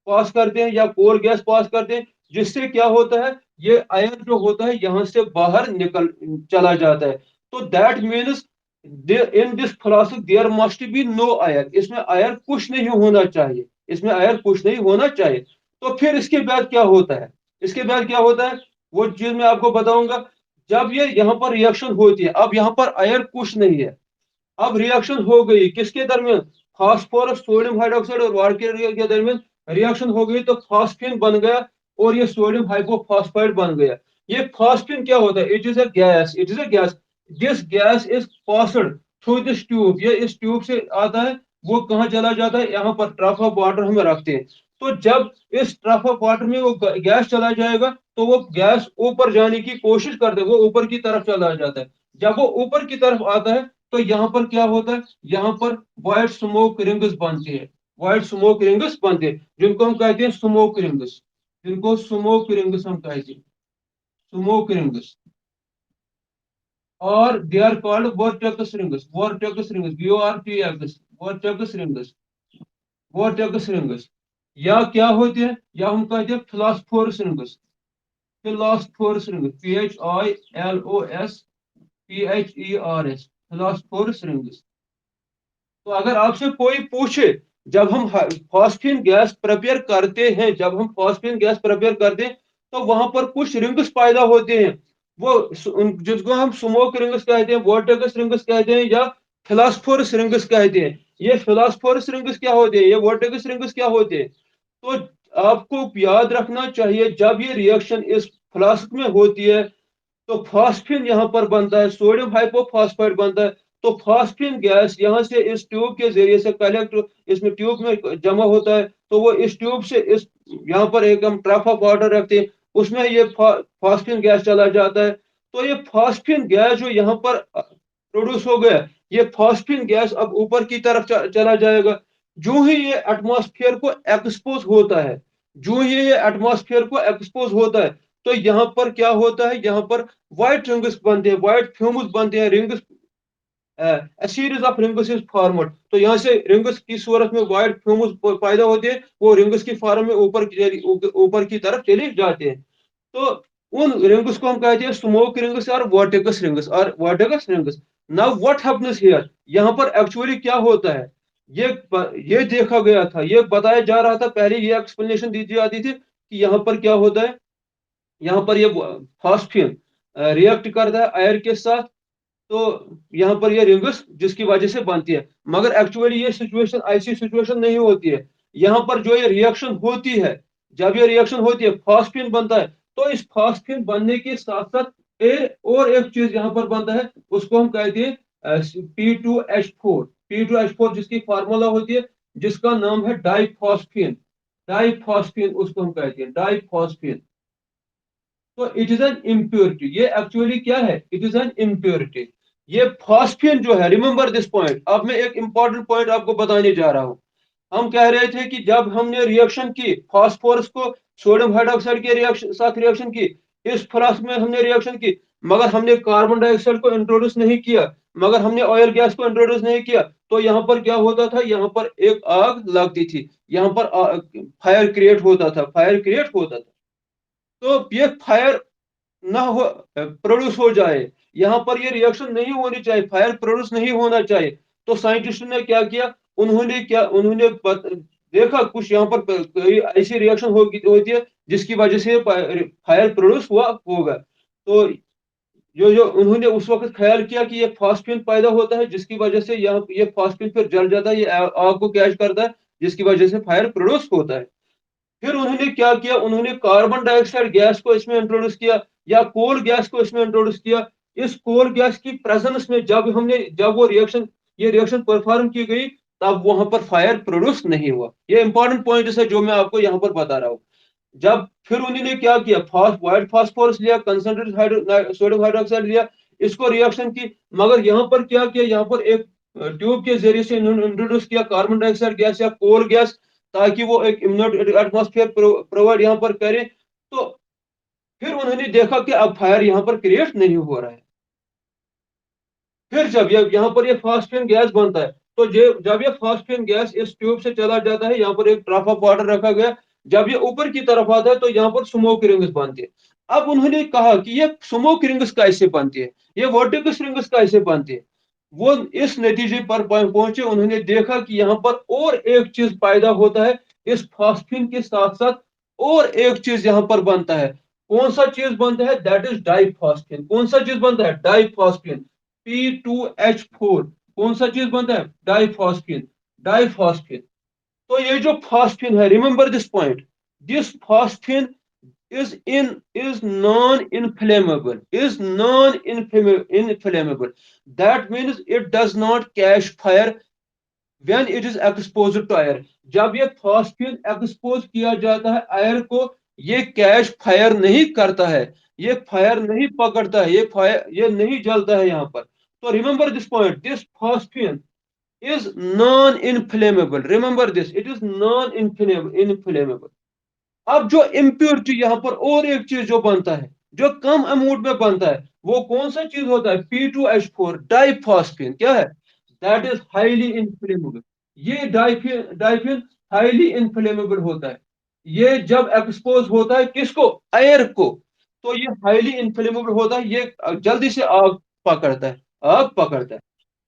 पास करते हैं या कोल गैस पास करते हैं, जिससे क्या होता है, ये आयर जो होता है यहाँ से बाहर निकल चला जाता है। तो that means in this flask there must be no air, इसमें आयर कुछ नहीं होना चाहिए, इसमें आयर कुछ नहीं होना चाहिए। तो फिर इसके बाद क्या होता है, इसके बाद क्या होता है वो चीज मैं आपको बताऊंगा। जब ये यहाँ पर रिएक्शन होती है, अब यहाँ पर आयर कुछ नहीं है, अब रिएक्शन हो गई किसके दरमियान, फास्फोरस सोडियम हाइड्रोक्साइड और वाटर के दरमियान रिएक्शन हो गई, तो फास्फिन बन गया और ये सोडियम हाइपोफॉस्फाइड बन गया। ये फास्फिन क्या होता है, it is a gas, it is a gas, this gas is passed through this tube, ये इस ट्यूब से आता है, वो कहाँ चला जाता है, यहाँ पर ट्रफ ऑफ वाटर हम रखते हैं। तो जब इस ट्रफ ऑफ वाटर में वो गैस चला जाएगा, तो वो गैस ऊपर जाने की कोशिश करते है, वो ऊपर की तरफ चला जाता है। जब वो ऊपर की तरफ आता है, तो यहाँ पर क्या होता है, यहाँ पर व्हाइट स्मोक रिंग्स बनती है, व्हाइट स्मोक रिंग्स बनते हैं, जिनको हम कहते हैं स्मोक रिंग्स, जिनको स्मोक रिंग्स हम कहते हैं, स्मोक रिंग्स। और they are called vortex rings, vortex rings, VORTX, vortex rings, vortex rings. या क्या होते हैं, या हम कहते हैं फिलॉस्फोरस रिंग्स, फिलॉस्फोरस रिंग्स, PHILOSPHERS, फिलॉस्फोरस रिंग्स। तो अगर आपसे कोई पूछे, जब हम फॉस्फीन गैस प्रिपेयर करते हैं, जब हम फॉस्फीन गैस प्रिपेयर करते हैं, तो वहां पर कुछ रिंग्स पैदा होते हैं, वो जिसको हम स्मोक रिंग्स कहते हैं, वोर्टेक्स रिंग्स कहते हैं, या फिलॉस्फोरस रिंग्स कहते हैं। ये फिलॉस्फोरस रिंग्स क्या होते हैं, ये वोर्टेक्स रिंग्स क्या होते हैं। तो आपको याद रखना चाहिए, जब ये रिएक्शन इस फ्लास्क में होती है, तो फॉस्फिन यहाँ पर बनता है, सोडियम हाइपोफॉस्फाइड बनता है। तो फॉस्फिन गैस यहाँ से इस ट्यूब के जरिए से कलेक्ट, इसमें ट्यूब में जमा होता है, तो वो इस ट्यूब से इस यहाँ पर एक हम ट्रफ ऑफ वाटर रखते हैं, उसमें ये फॉस्फिन गैस चला जाता है। तो ये फॉस्फिन गैस जो यहाँ पर प्रोड्यूस हो गया, ये फॉस्फिन गैस अब ऊपर की तरफ चला जाएगा। जो ही ये एटमॉस्फेयर को एक्सपोज होता है, जो ही ये एटमॉस्फेयर को एक्सपोज होता है, तो यहाँ पर क्या होता है, यहाँ पर व्हाइट रिंग्स बनते हैं, व्हाइट फ्यूम्स बनते हैं, rings, series of rings is formed. तो यहाँ से रिंग्स की सूरत में व्हाइट फ्यूम्स पैदा होते हैं, वो रिंग्स की फॉर्म में ऊपर की तरफ चले जाते हैं। तो उन रिंग्स को हम कहते हैं स्मोक रिंग्स और वर्टिकस रिंग्स, और vortex rings. Now what happens here, यहाँ पर एक्चुअली क्या होता है, ये ये देखा गया था, ये बताया जा रहा था, पहले ये एक्सप्लेनेशन दी जाती थी कि यहाँ पर क्या होता है, यहाँ पर ये फॉस्फिन रिएक्ट करता है आयर के साथ, तो यहाँ पर ये रिंग्स जिसकी वजह से बनती है। मगर एक्चुअली ये सिचुएशन ऐसी सिचुएशन नहीं होती है। यहाँ पर जो ये रिएक्शन होती है, जब ये रिएक्शन होती है फॉस्फिन बनता है, तो इस फॉस्फिन बनने के साथ साथ और एक चीज यहाँ पर बनता है, उसको हम कहते हैं P2H4, P2H4 जिसकी फार्मूला होती है, जिसका नाम है डाइफॉस्फिन, डाइफॉस्फिन उसको हम कहते हैं डाइफॉस्फिन। तो इट इज एन इम्प्योरिटी, ये एक्चुअली क्या है, इट इज एन इम्प्योरिटी। ये फॉस्फिन जो है, रिमेंबर दिस पॉइंट, अब मैं एक इंपॉर्टेंट पॉइंट आपको बताने जा रहा हूं। हम कह रहे थे कि जब हमने रिएक्शन की फास्फोरस को सोडियम हाइड्रोक्साइड के रिएक्शन साथ रिएक्शन की, इस फ्लास्क में हमने रिएक्शन की, मगर हमने कार्बन डाइऑक्साइड को इंट्रोड्यूस नहीं किया, मगर हमने ऑयल गैस को इंट्रोड्यूस नहीं किया, तो यहाँ पर क्या होता था, यहाँ पर एक आग लगती थी, यहाँ पर फायर क्रिएट होता था, फायर क्रिएट होता था। तो ये फायर ना हो, प्रोड्यूस हो जाए, यहाँ पर ये रिएक्शन नहीं होनी चाहिए, फायर प्रोड्यूस नहीं होना चाहिए। तो साइंटिस्ट ने क्या किया, उन्होंने देखा कुछ यहाँ पर कोई ऐसी रिएक्शन होती है जिसकी वजह से फायर प्रोड्यूस हुआ होगा। तो जो जो उन्होंने उस वक्त ख्याल किया कि ये फास्फिन पैदा होता है, जिसकी वजह से यहाँ ये फास्फिन फिर जल जाता है, ये आग को कैच करता है, जिसकी वजह से फायर प्रोड्यूस होता है। फिर उन्होंने क्या किया, उन्होंने कार्बन डाइऑक्साइड गैस को इसमें इंट्रोड्यूस किया, या कोल गैस को इसमें इंट्रोड्यूस किया। इस कोल गैस की प्रेजेंस में जब वो रिएक्शन, ये रिएक्शन परफॉर्म की गई, तब वहां पर फायर प्रोड्यूस नहीं हुआ। ये इंपॉर्टेंट पॉइंट है जो मैं आपको यहाँ पर बता रहा हूँ। जब फिर उन्होंने क्या किया, व्हाइट फास्फोरस लिया, कंसंट्रेटेड सोडियम हाइड्रोक्साइड लिया, इसको रिएक्शन की, मगर यहाँ पर क्या किया, यहाँ पर एक ट्यूब के जरिए से इंट्रोड्यूस किया कार्बन डाइऑक्साइड गैस या कोल गैस, ताकि वो एक एटमॉस्फेयर प्रोवाइड यहाँ पर करे। तो फिर उन्होंने देखा कि अब फायर यहाँ पर क्रिएट नहीं हो रहा है। फिर जब यहाँ पर ये फास्फिन गैस बनता है, तो जब ये फास्फिन गैस इस ट्यूब से चला जाता है, यहाँ पर एक ट्रफ ऑफ वाटर रखा गया, जब ये ऊपर की तरफ आता है तो यहाँ पर स्मोक रिंग्स बनती है। अब उन्होंने कहा कि ये स्मोक रिंग्स कैसे बनती है, ये वर्टिकस रिंग्स कैसे बनती है। वो इस नतीजे पर पहुंचे, उन्होंने देखा कि यहाँ पर और एक चीज पैदा होता है इस फास्फिन के साथ साथ, और एक चीज यहाँ पर बनता है। कौन सा चीज बनता है, दैट इज डाइफॉस्फिन। कौन सा चीज बनता है, डाइफॉस्फिन, P2H4। कौन सा चीज बनता है, डाइफॉस्फिन, डाइफॉस्फिन। तो ये जो फास्फिन है, remember this point, this phosphine is non-inflammable, is non-inflammable. That means it does not catch fire when it is exposed to air. जब ये फास्फिन एक्सपोज किया जाता है एयर को, ये कैच फायर नहीं करता है, ये फायर नहीं पकड़ता है, ये फायर, ये नहीं जलता है यहाँ पर। तो remember this point, this phosphine is non-inflammable. Remember this, it is non-inflammable. अब जो इम्प्योरिटी यहाँ पर और एक चीज जो बनता है, जो कम अमाउंट में बनता है, वो कौन सा चीज होता है, P2H4 डाइफॉस्फिन। क्या है, दैट इज हाईली इन्फ्लेमेबल। ये डाइफिन डाइफिन हाईली इन्फ्लेमेबल होता है। ये जब एक्सपोज होता है किसको, एयर को, तो ये हाईली इन्फ्लेमेबल होता है, ये जल्दी से आग पकड़ता है, आग पकड़ता है।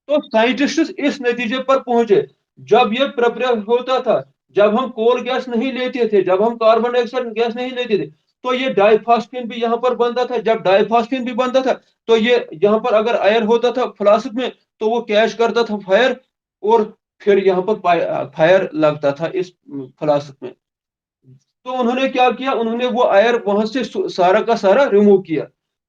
तो साइंटिस्ट इस नतीजे पर पहुंचे, जब ये प्रिपेयर होता था, जब हम कोल गैस नहीं लेते थे, जब हम कार्बन डाइऑक्साइड गैस नहीं लेते थे, तो ये डाइफॉस्फिन भी यहाँ पर बनता था। जब डाइफॉस्फिन भी बनता था, तो ये यहाँ पर अगर एयर होता था फ्लास्क में, तो वो कैच करता था फायर, और फिर यहाँ पर फायर लगता था इस फ्लास्क में। तो उन्होंने क्या किया, उन्होंने वो एयर वहां से सारा का सारा रिमूव किया।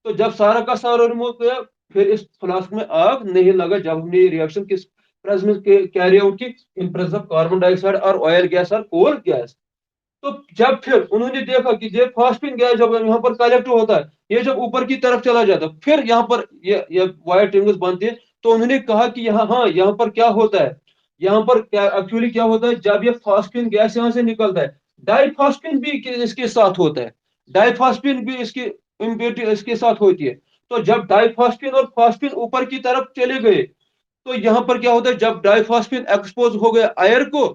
तो जब सारा का सारा रिमूव किया, फिर इस फ्लास्क में आग नहीं लगा, जब हमने ये रिएक्शन किस प्रेजेंस के कैरी आउट की, in presence of carbon dioxide और ऑयल गैस और कोल गैस। तो जब फिर उन्होंने देखा कि ये फास्फिन गैस जब यहाँ पर कलेक्ट होता है, ये जब ऊपर की तरफ चला जाता है, फिर यहाँ पर ये वाइट रिंग्स बनती है। तो उन्होंने कहा कि यहाँ, हाँ, यहाँ पर क्या होता है, यहाँ पर क्या एक्चुअली क्या होता है, जब ये फास्फिन गैस यहाँ से निकलता है, डाइफॉस्फिन भी इसके साथ होता है, डाइफॉस्फिन भी इसकी इम्प्योरिटी इसके साथ होती है। तो जब डाइफॉस्फिन और फास्फिन ऊपर की तरफ चले गए, तो यहाँ पर क्या होता है, जब डाइफॉस्फिन एक्सपोज हो गया एयर को,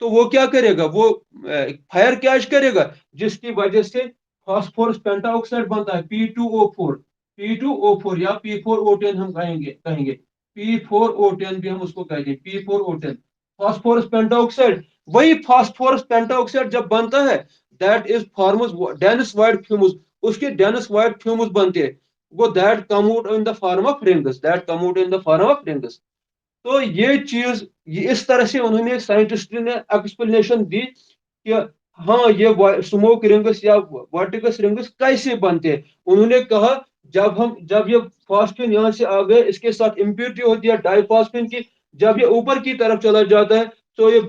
तो वो क्या करेगा, वो फायर कैच करेगा, जिसकी वजह से फास्फोरस पेंटाऑक्साइड बनता है, P2O4। P2O4 या P4O10 हम कहेंगे कहेंगे P4O10 भी हम उसको कहेंगे, P4O10 फास्फोरस पेंटाऑक्साइड। वही फास्फोरस पेंटाऑक्साइड जब बनता है, that is forms dense white fumes, उसके डेनिस वाइट फ्यूम्स बनते हैं, वो that come out in the form of rings, that come out in the form of rings. तो ये चीज, ये इस तरह से उन्होंने साइंटिस्ट ने एक्सप्लेनेशन दी कि हाँ, ये स्मोक रिंग्स या वर्टिकस रिंग्स कैसे बनते हैं। उन्होंने कहा, जब ये फास्फिन यहाँ से आ गए, इसके साथ इम्प्योरिटी होती है डाइफॉस्फिन की, जब ये ऊपर की तरफ चला जाता है, तो ये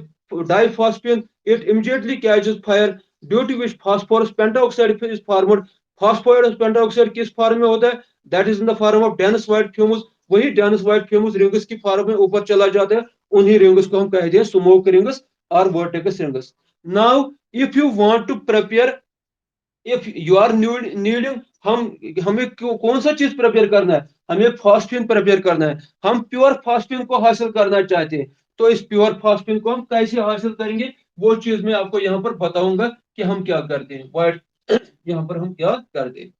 diphosphine it immediately catches fire, due to which phosphorus pentoxide is formed. Phosphorus pentoxide किस फॉर्म में होता है, that is in the form of dense white fumes. वही डेनिस वाइट फ्यूम्स रिंग्स की फॉर्म में ऊपर चला जाता है, उन्हीं रिंग्स को हम कहते हैं स्मोक रिंग्स और vortex rings. Now if you want to prepare, if you are needing, हम हमें कौन सा चीज प्रिपेयर करना है, हमें फास्फिन प्रिपेयर करना है, हम प्योर फास्फिन को हासिल करना चाहते हैं। तो इस प्योर फास्फिन को हम कैसे हासिल करेंगे, वो चीज मैं आपको यहाँ पर बताऊंगा कि हम क्या करते हैं, वाइट यहाँ पर हम क्या करते हैं।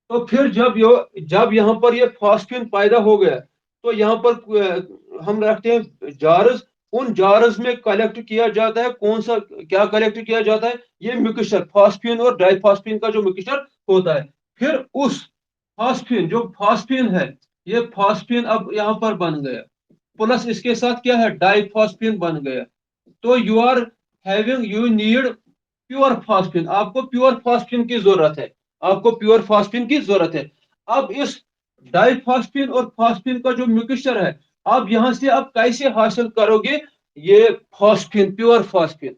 तो फिर जब यहाँ पर ये फास्फिन पैदा हो गया, तो यहाँ पर हम रखते हैं जार्स। उन जार्स में कलेक्ट किया जाता है, कौन सा क्या कलेक्ट किया जाता है, ये मिक्सचर फास्फिन और डाइफॉस्फिन का जो मिक्सचर होता है। फिर उस फास्फिन, जो फास्फिन है, ये फास्फिन अब यहाँ पर बन गया, प्लस इसके साथ क्या है, डाइफॉस्फिन बन गया। तो यू नीड प्योर फास्फिन, आपको प्योर फास्फिन की जरूरत है, आपको प्योर फास्फिन की जरूरत है। अब इस डाइफॉस्फिन और फास्फिन का जो मिक्सचर है, आप यहां से आप कैसे हासिल करोगे ये फास्फिन, प्योर फास्फिन।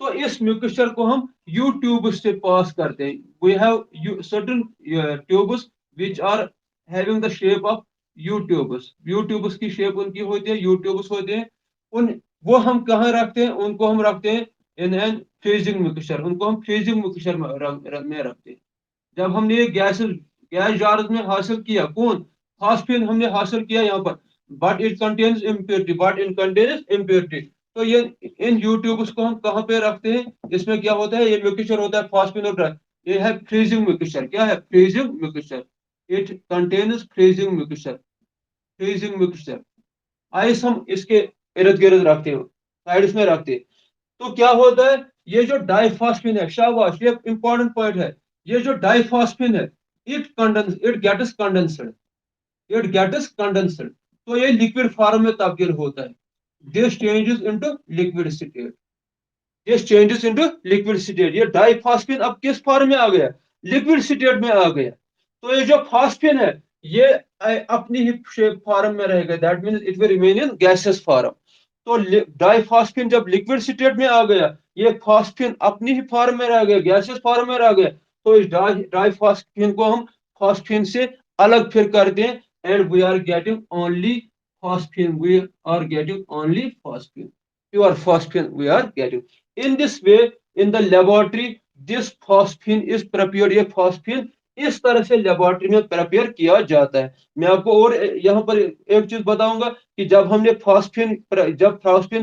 तो इस मिक्सचर को हम यू ट्यूब्स से पास करते हैं। We have certain tubes which are having the shape of U tubes, U tubes की शेप उनकी होती है, यू ट्यूब्स होते हैं। उन वो हम कहाँ रखते हैं, उनको हम रखते हैं इन एन फेजिंग मिक्सचर, उनको हम फेजिंग मिक्सचर में रखते हैं। जब हमने ये गैस जार्स में हासिल किया, कौन, फास्फिन हमने हासिल किया यहाँ पर, but it contains impurity, but in contains impurity. तो ये इन यूट्यूब्स को हम कहाँ पे रखते हैं? इसमें क्या होता है, ये मिक्सचर होता है फॉस्फेट और ड्राई, ये है फ्रीजिंग मिक्सचर। क्या है? Freezing mixture. It contains freezing mixture. Freezing mixture. Ice हम इसके इर्द गिर्द रखते हैं, साइड्स में रखते हैं। तो क्या होता है, ये जो डाइफॉस्फिन है, शाबाश, ये इंपॉर्टेंट पॉइंट है। ये जो डाइफॉस्फिन है, इट गेट्स कंडेंस्ड। तो ये लिक्विड फॉर्म में तब्दील होता है। This changes into liquid state. This changes into liquid state. ये डाइफॉस्फिन अब किस फॉर्म में आ गया? लिक्विड स्टेट में आ गया। तो ये जो फॉस्फिन है, ये अपनी ही शेप फॉर्म में रहेगा, that means it will remain in gases form. तो डाइफॉस्फिन जब लिक्विड स्टेट में आ गया, ये फॉस्फिन अपनी ही फॉर्म में रह गया, गैसेस फॉर्म में रह गया। तो इस डाइफॉस्फिन को हम फॉस्फिन से अलग फिर कर दें, and we are getting only phosphine. We are getting only phosphine. Pure phosphine we are getting. In this way, in the laboratory, this phosphine is prepared. ये phosphine इस तरह से लेबोरेटरी में प्रिपेयर किया जाता है। मैं आपको और यहाँ पर एक चीज बताऊंगा कि जब फॉस्फिन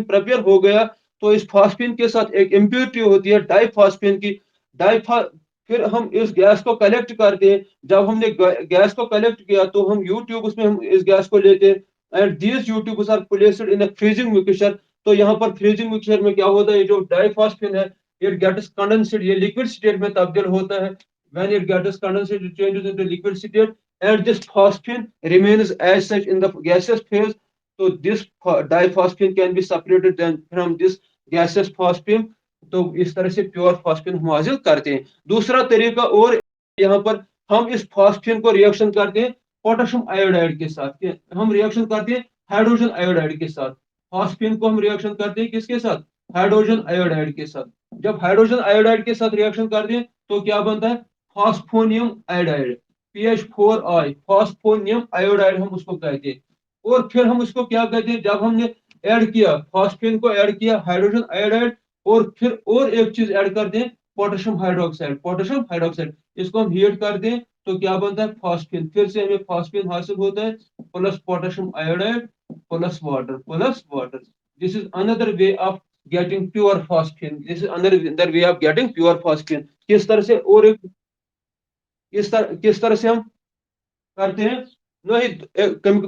प्रिपेयर हो गया, तो इस फॉस्फिन के साथ एक इम्प्योरिटी होती है डाइफॉस्फिन की। डाइफा फिर हम इस गैस को कलेक्ट करते हैं। जब हमने गैस को कलेक्ट किया, तो हम यूट्यूब उसमें हम इस गैस को लेते हैं, and these U tubes are placed in a freezing mixture. तो यहाँ पर फ्रीजिंग मिक्सचर में क्या होता है, जो डाइफॉस्फिन है, इट गेट्स कंडेंसेड, ये लिक्विड स्टेट में तब्दील होता है। When it gets condensed, it changes into liquid state, and this phosphine remains as such in the gaseous phase. So this diphosphine can be separated then from this gaseous phosphine. तो इस तरह से pure phosphine हम हासिल करते हैं। दूसरा तरीका और, यहाँ पर हम इस फॉस्फिन को रिएक्शन करते हैं पोटेशियम आयोडाइड के साथ। हम रिएक्शन करते हैं हाइड्रोजन आयोडाइड के साथ। फॉस्फिन को हम रिएक्शन करते हैं किसके साथ? हाइड्रोजन आयोडाइड के साथ। जब हाइड्रोजन आयोडाइड के साथ रिएक्शन करते हैं, तो क्या बनता है? Phosphonium iodide. PH4I, phosphonium iodide हम उसको कहते हैं। और फिर हम उसको क्या कहते हैं, जब हमने ऐड किया फॉस्फिन को, ऐड किया हाइड्रोजन आयोडाइड, और फिर और एक चीज ऐड कर दें, पोटेशियम हाइड्रोक्साइड। पोटेशियम हाइड्रोक्साइड, इसको हम हीट कर दें, तो क्या बनता है? फॉस्फिन। फिर से हमें फॉस्फिन हासिल होता है, plus potassium iodide plus water, plus water. This is another way of getting pure phosphine. This is another way of getting pure phosphine. किस तरह से, और एक किस तरह से हम करते हैं? नहीं,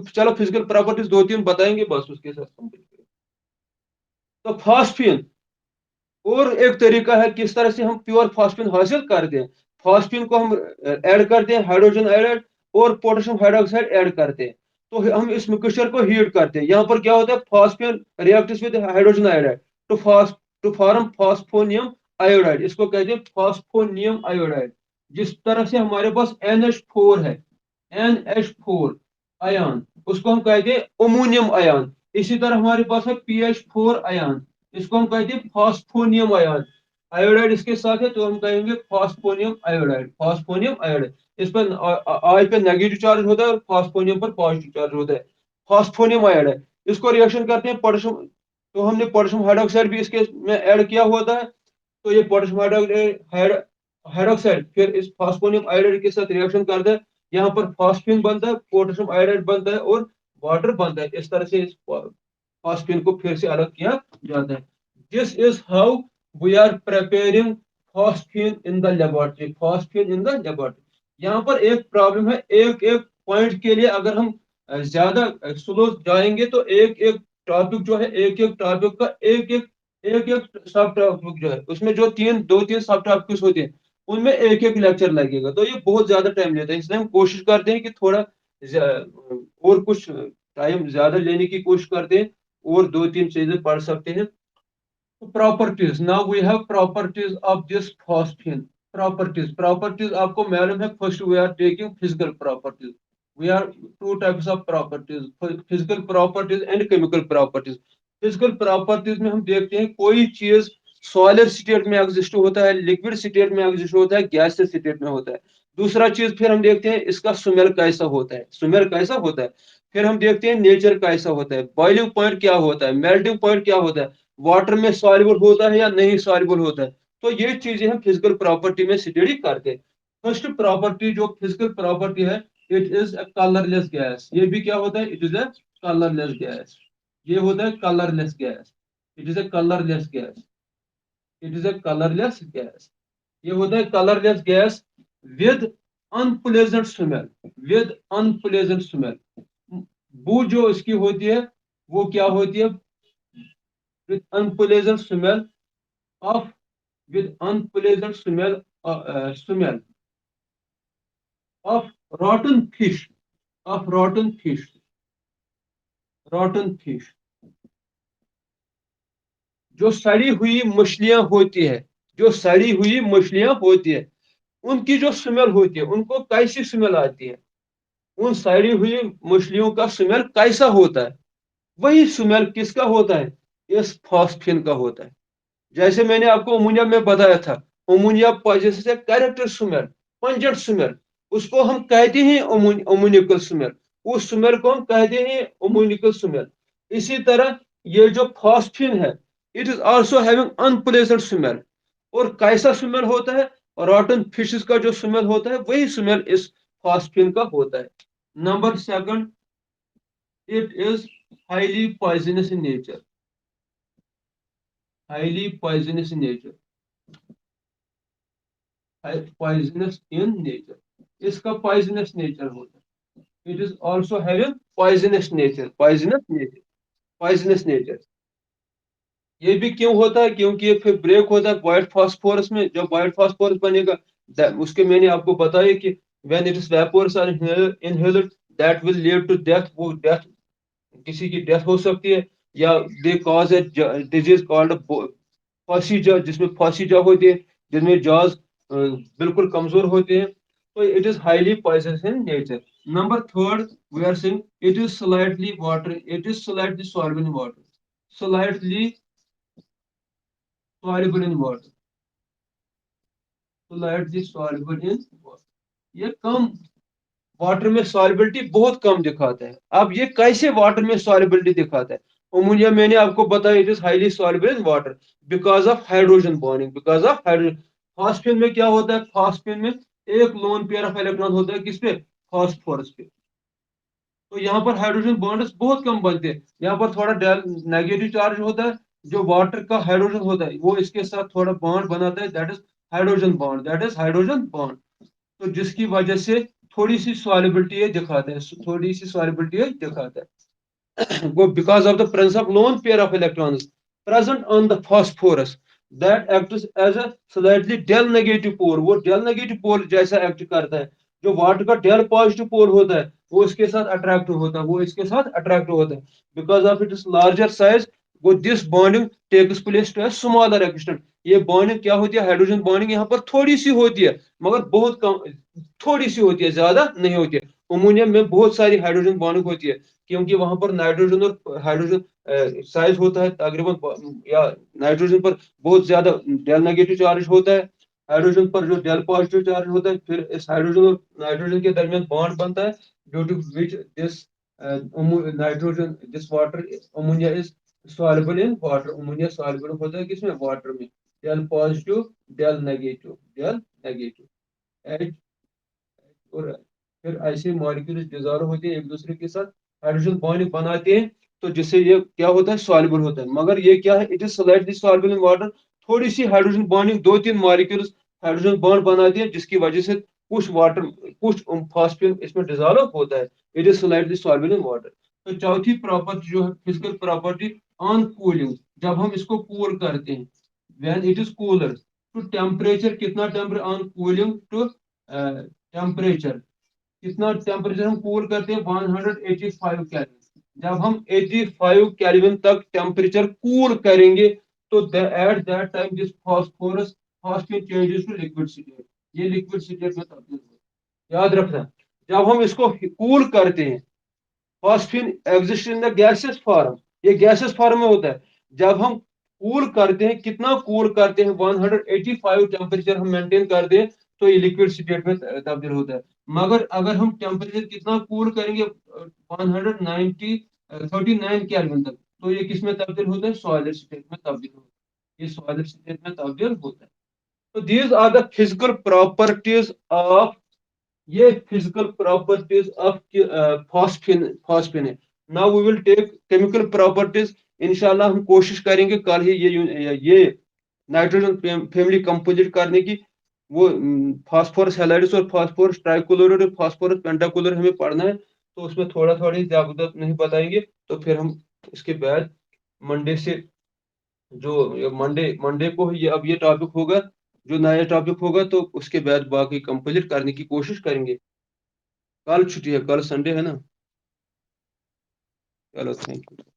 चलो फिजिकल प्रॉपर्टीज दो तीन बताएंगे, बस उसके साथ कंप्लीट करें। तो फॉस्फिन, और एक तरीका है किस तरह से हम प्योर फॉस्फिन हासिल कर दें। फॉस्फिन को हम ऐड करते हैं हाइड्रोजन आयोडाइड और पोटेशियम हाइड्रोक्साइड ऐड करते हैं। तो हम इस मिक्सचर को हीट करते हैं। यहाँ पर क्या होता है? Phosphine reacts with hydrogen iodide to to form phosphonium iodide. इसको कहते हैं फॉस्फोनियम आयोडाइड। जिस तरह से हमारे पास NH4 है, NH4 आयन, उसको हम कहते हैं अमोनियम आयन। इसी तरह हमारे पास है PH4 आयन, इसको हम कहते हैं फॉस्फोनियम आयन। आयोडाइड इसके साथ है, तो हम कहेंगे फॉस्फोनियम आयोडाइड। फॉस्फोनियम आयोडाइड, इस पर आई पे नेगेटिव चार्ज होता है और फॉस्फोनियम पर पॉजिटिव चार्ज होता है। फॉस्फोनियम आयोडाइड, इसको रिएक्शन करते हैं पोटेशियम, तो हमने पोटेशियम हाइड्रोक्साइड भी इसके में ऐड किया होता है। तो ये पोटेशियम हाइड्रोक्साइड फिर इस फॉस्फोनियम आयोडाइड के साथ रिएक्शन करता है। यहाँ पर फॉस्फिन बनता है, पोटेशियम आयोडाइड बनता है, और वाटर बनता है। इस तरह से इस फॉस्फिन को फिर से अलग किया जाता है। This is how we are preparing phosphine in the laboratory. Phosphine in the laboratory. यहाँ पर एक प्रॉब्लम है, एक एक पॉइंट के लिए अगर हम ज्यादा स्लो जाएंगे, तो एक एक टॉपिक जो है, एक एक टॉपिक का एक एक सब टॉपिक जो है, उसमें जो दो तीन सब टॉपिक्स होते हैं, उनमें एक एक लेक्चर लगेगा। तो ये बहुत ज्यादा टाइम लेता है, इसलिए हम कोशिश करते हैं कि थोड़ा और कुछ टाइम ज्यादा लेने की कोशिश करते हैं, और दो तीन चीजें पढ़ सकते हैं। Properties, now we have properties of this phosphine. Properties आपको मालूम है, first we are taking physical properties. We are two types of properties, physical properties and chemical properties. Physical properties में हम देखते हैं कोई चीज सॉलिड स्टेट में एग्जिस्ट होता है, लिक्विड स्टेट में एग्जिस्ट होता है, गैस स्टेट में होता है। दूसरा चीज फिर हम देखते हैं इसका स्मेल कैसा होता है, स्मेल कैसा होता है। फिर हम देखते हैं नेचर कैसा होता है, बॉइलिंग पॉइंट क्या होता है, मेल्टिंग पॉइंट क्या होता है, वाटर में सॉल्युबल होता है या नहीं सॉल्युबल होता है। तो ये चीजें हम फिजिकल प्रॉपर्टी में स्टडी करते हैं। फर्स्ट प्रॉपर्टी जो फिजिकल प्रॉपर्टी है, it is a colourless gas. ये भी क्या होता है? It is a colourless gas. ये होता है colourless gas. It is a colourless gas, it is a colourless gas. ये होता है colourless gas with unpleasant smell, with unpleasant smell. बू जो इसकी होती है वो क्या होती है? With unpleasant smell of, with unpleasant smell of rotten fish, of rotten fish, rotten fish। जो सड़ी हुई मछलियां होती है, जो सड़ी हुई मछलियां होती है, उनकी जो स्मेल होती है, उनको कैसी स्मेल आती है? उन सड़ी हुई मछलियों का स्मेल कैसा होता है? वही स्मेल किसका होता है? इस फॉस्फिन का होता है। जैसे मैंने आपको अमोनिया में बताया था, ammonia possesses a character smell, pungent smell, उसको हम कहते हैं अमोनिकल स्मेल, उस स्मेल को हम कहते हैं अमोनिकल स्मेल। इसी तरह ये जो फॉस्फिन है, it is also having unpleasant smell. और कैसा स्मेल होता है? रॉटन फिशेस का जो स्मेल होता है, वही स्मेल इस फॉस्फिन का होता है। Number second, it is highly poisonous in nature, highly poisonous in nature, poisonous in nature, इसका पॉइजनस नेचर होता है। It is also having poisonous nature, poisonous nature, poisonous nature. ये भी क्यों होता है? क्योंकि ये फिर ब्रेक होता है व्हाइट फास्फोरस में। जब व्हाइट फास्फोरस बनेगा, उसके मैंने आपको बताया कि when it is vapours are inhaled, that will lead to death. वो डेथ, किसी की डेथ हो सकती है, या they cause a disease called phossy jaw, जिसमें फांसी जा होती है, जिनमें जॉज बिल्कुल कमजोर होते हैं। तो it is highly poisonous in nature. Number third, we are saying it is slightly water, it is slightly soluble in water, slightly soluble in water, slightly soluble in water। ये कम वाटर में solubility बहुत कम दिखाता है। अब ये कैसे water में solubility दिखाता है? अमोनिया मैंने आपको बताया it is highly soluble in water because of hydrogen bonding, because of hydrogen. Phosphine में क्या होता है? फॉस्फेन में एक लोन पेयर ऑफ इलेक्ट्रॉन होता है, किस पे? फॉस्फोरस पे। तो यहाँ पर हाइड्रोजन बॉन्ड्स बहुत कम बनते हैं। यहाँ पर थोड़ा नेगेटिव चार्ज होता है, जो वाटर का हाइड्रोजन होता है वो इसके साथ थोड़ा बॉन्ड बनाता है, that is hydrogen bond, that is hydrogen bond. तो जिसकी वजह से थोड़ी सी सॉल्युबिलिटी दिखाता है, थोड़ी सी सॉल्युबिलिटी दिखाता है। वो because of the presence of lone pair of electrons present on the phosphorus that acts as a slightly del negative pole, वो डेल नेगेटिव पोल जैसा एक्ट करता है। जो वाटर का डेल पॉजिटिव पोल होता है वो इसके साथ अट्रैक्टिव होता है, वो इसके साथ अट्रैक्टिव होता है। Because of its larger size, वो this bonding takes place to a smaller extent. ये बॉन्डिंग क्या होती है? हाइड्रोजन बॉन्डिंग यहाँ पर थोड़ी सी होती है, मगर बहुत कम, थोड़ी सी होती है, ज्यादा नहीं होती है। अमोनियम में बहुत सारी हाइड्रोजन बॉन्डिंग होती है, क्योंकि वहां पर नाइट्रोजन और हाइड्रोजन साइज होता है तकरीबन, या नाइट्रोजन पर बहुत ज्यादा डेल नेगेटिव चार्ज होता है, हाइड्रोजन पर जो डेल पॉजिटिव चार्ज होता है। फिर इस हाइड्रोजन और नाइट्रोजन के दरमियान बॉन्ड बनता है, due to which this nitrogen, this water ammonia is soluble in water. Ammonia soluble होता है किसमें? वाटर में। Del positive, del negative, del negative, H. और फिर ऐसे मॉलिक्यूल्स डिजॉल्व होते हैं एक दूसरे के साथ, हाइड्रोजन बॉन्ड बनाते हैं, तो जिससे ये क्या होता है? सॉल्युबल होता है। मगर ये क्या है? It is slightly soluble in water. थोड़ी सी हाइड्रोजन बॉन्डिंग, दो तीन मॉलिक्यूल्स हाइड्रोजन बॉन्ड बनाती है, जिसकी वजह से कुछ वाटर, कुछ फॉस्फेट इसमें डिजॉल्व होता है। It is slightly soluble in water. तो चौथी प्रॉपर्टी जो है फिजिकल प्रॉपर्टी ऑन कूलिंग, जब हम इसको कूल करते हैं, when it is cooler to temperature, कितना temperature on cooling to temperature, कितना टेम्परेचर हम कूल करते हैं? 185 केल्विन। जब हम 85 केल्विन तक टेम्परेचर कूल करेंगे, तो at that time this phosphorus phosphate changes to liquid state, ये लिक्विड स्टेट में तब्दील होता है। याद रखना, जब हम इसको कूल करते हैं, phosphine exist in the gases form, ये गैसेस फॉर्म में होता है। जब हम कूल करते हैं, कितना कूल करते हैं? 185 टेम्परेचर हम मेंटेन करते हैं, तो ये लिक्विड स्टेट में तब्दील होता है। मगर अगर हम टेम्परेचर कितना कूल करेंगे? 190 39 केल्विन तक, तो ये किस में तब्दील होता है? सॉलिड स्टेट में तब्दील होता है, ये सॉलिड स्टेट में तब्दील होता है। तो these are the physical properties of, ये physical properties of phosphine, phosphine है। Now we will take chemical properties. इंशाल्लाह हम कोशिश करेंगे कल ही ये नाइट्रोजन फैमिली कंपोजिट करने की। वो फास्फोरस हैलाइड्स और फास्फोरस ट्राइक्लोराइड और फास्फोरस पेंटाक्लोराइड हमें पढ़ना है, तो उसमें थोड़ा थोड़ी ज्यादा नहीं बताएंगे। तो फिर हम इसके बाद मंडे से, जो मंडे मंडे को अब ये टॉपिक होगा, जो नया टॉपिक होगा, तो उसके बाद बाकी कंप्लीट करने की कोशिश करेंगे। कल छुट्टी है, कल संडे है ना। चलो थैंक यू।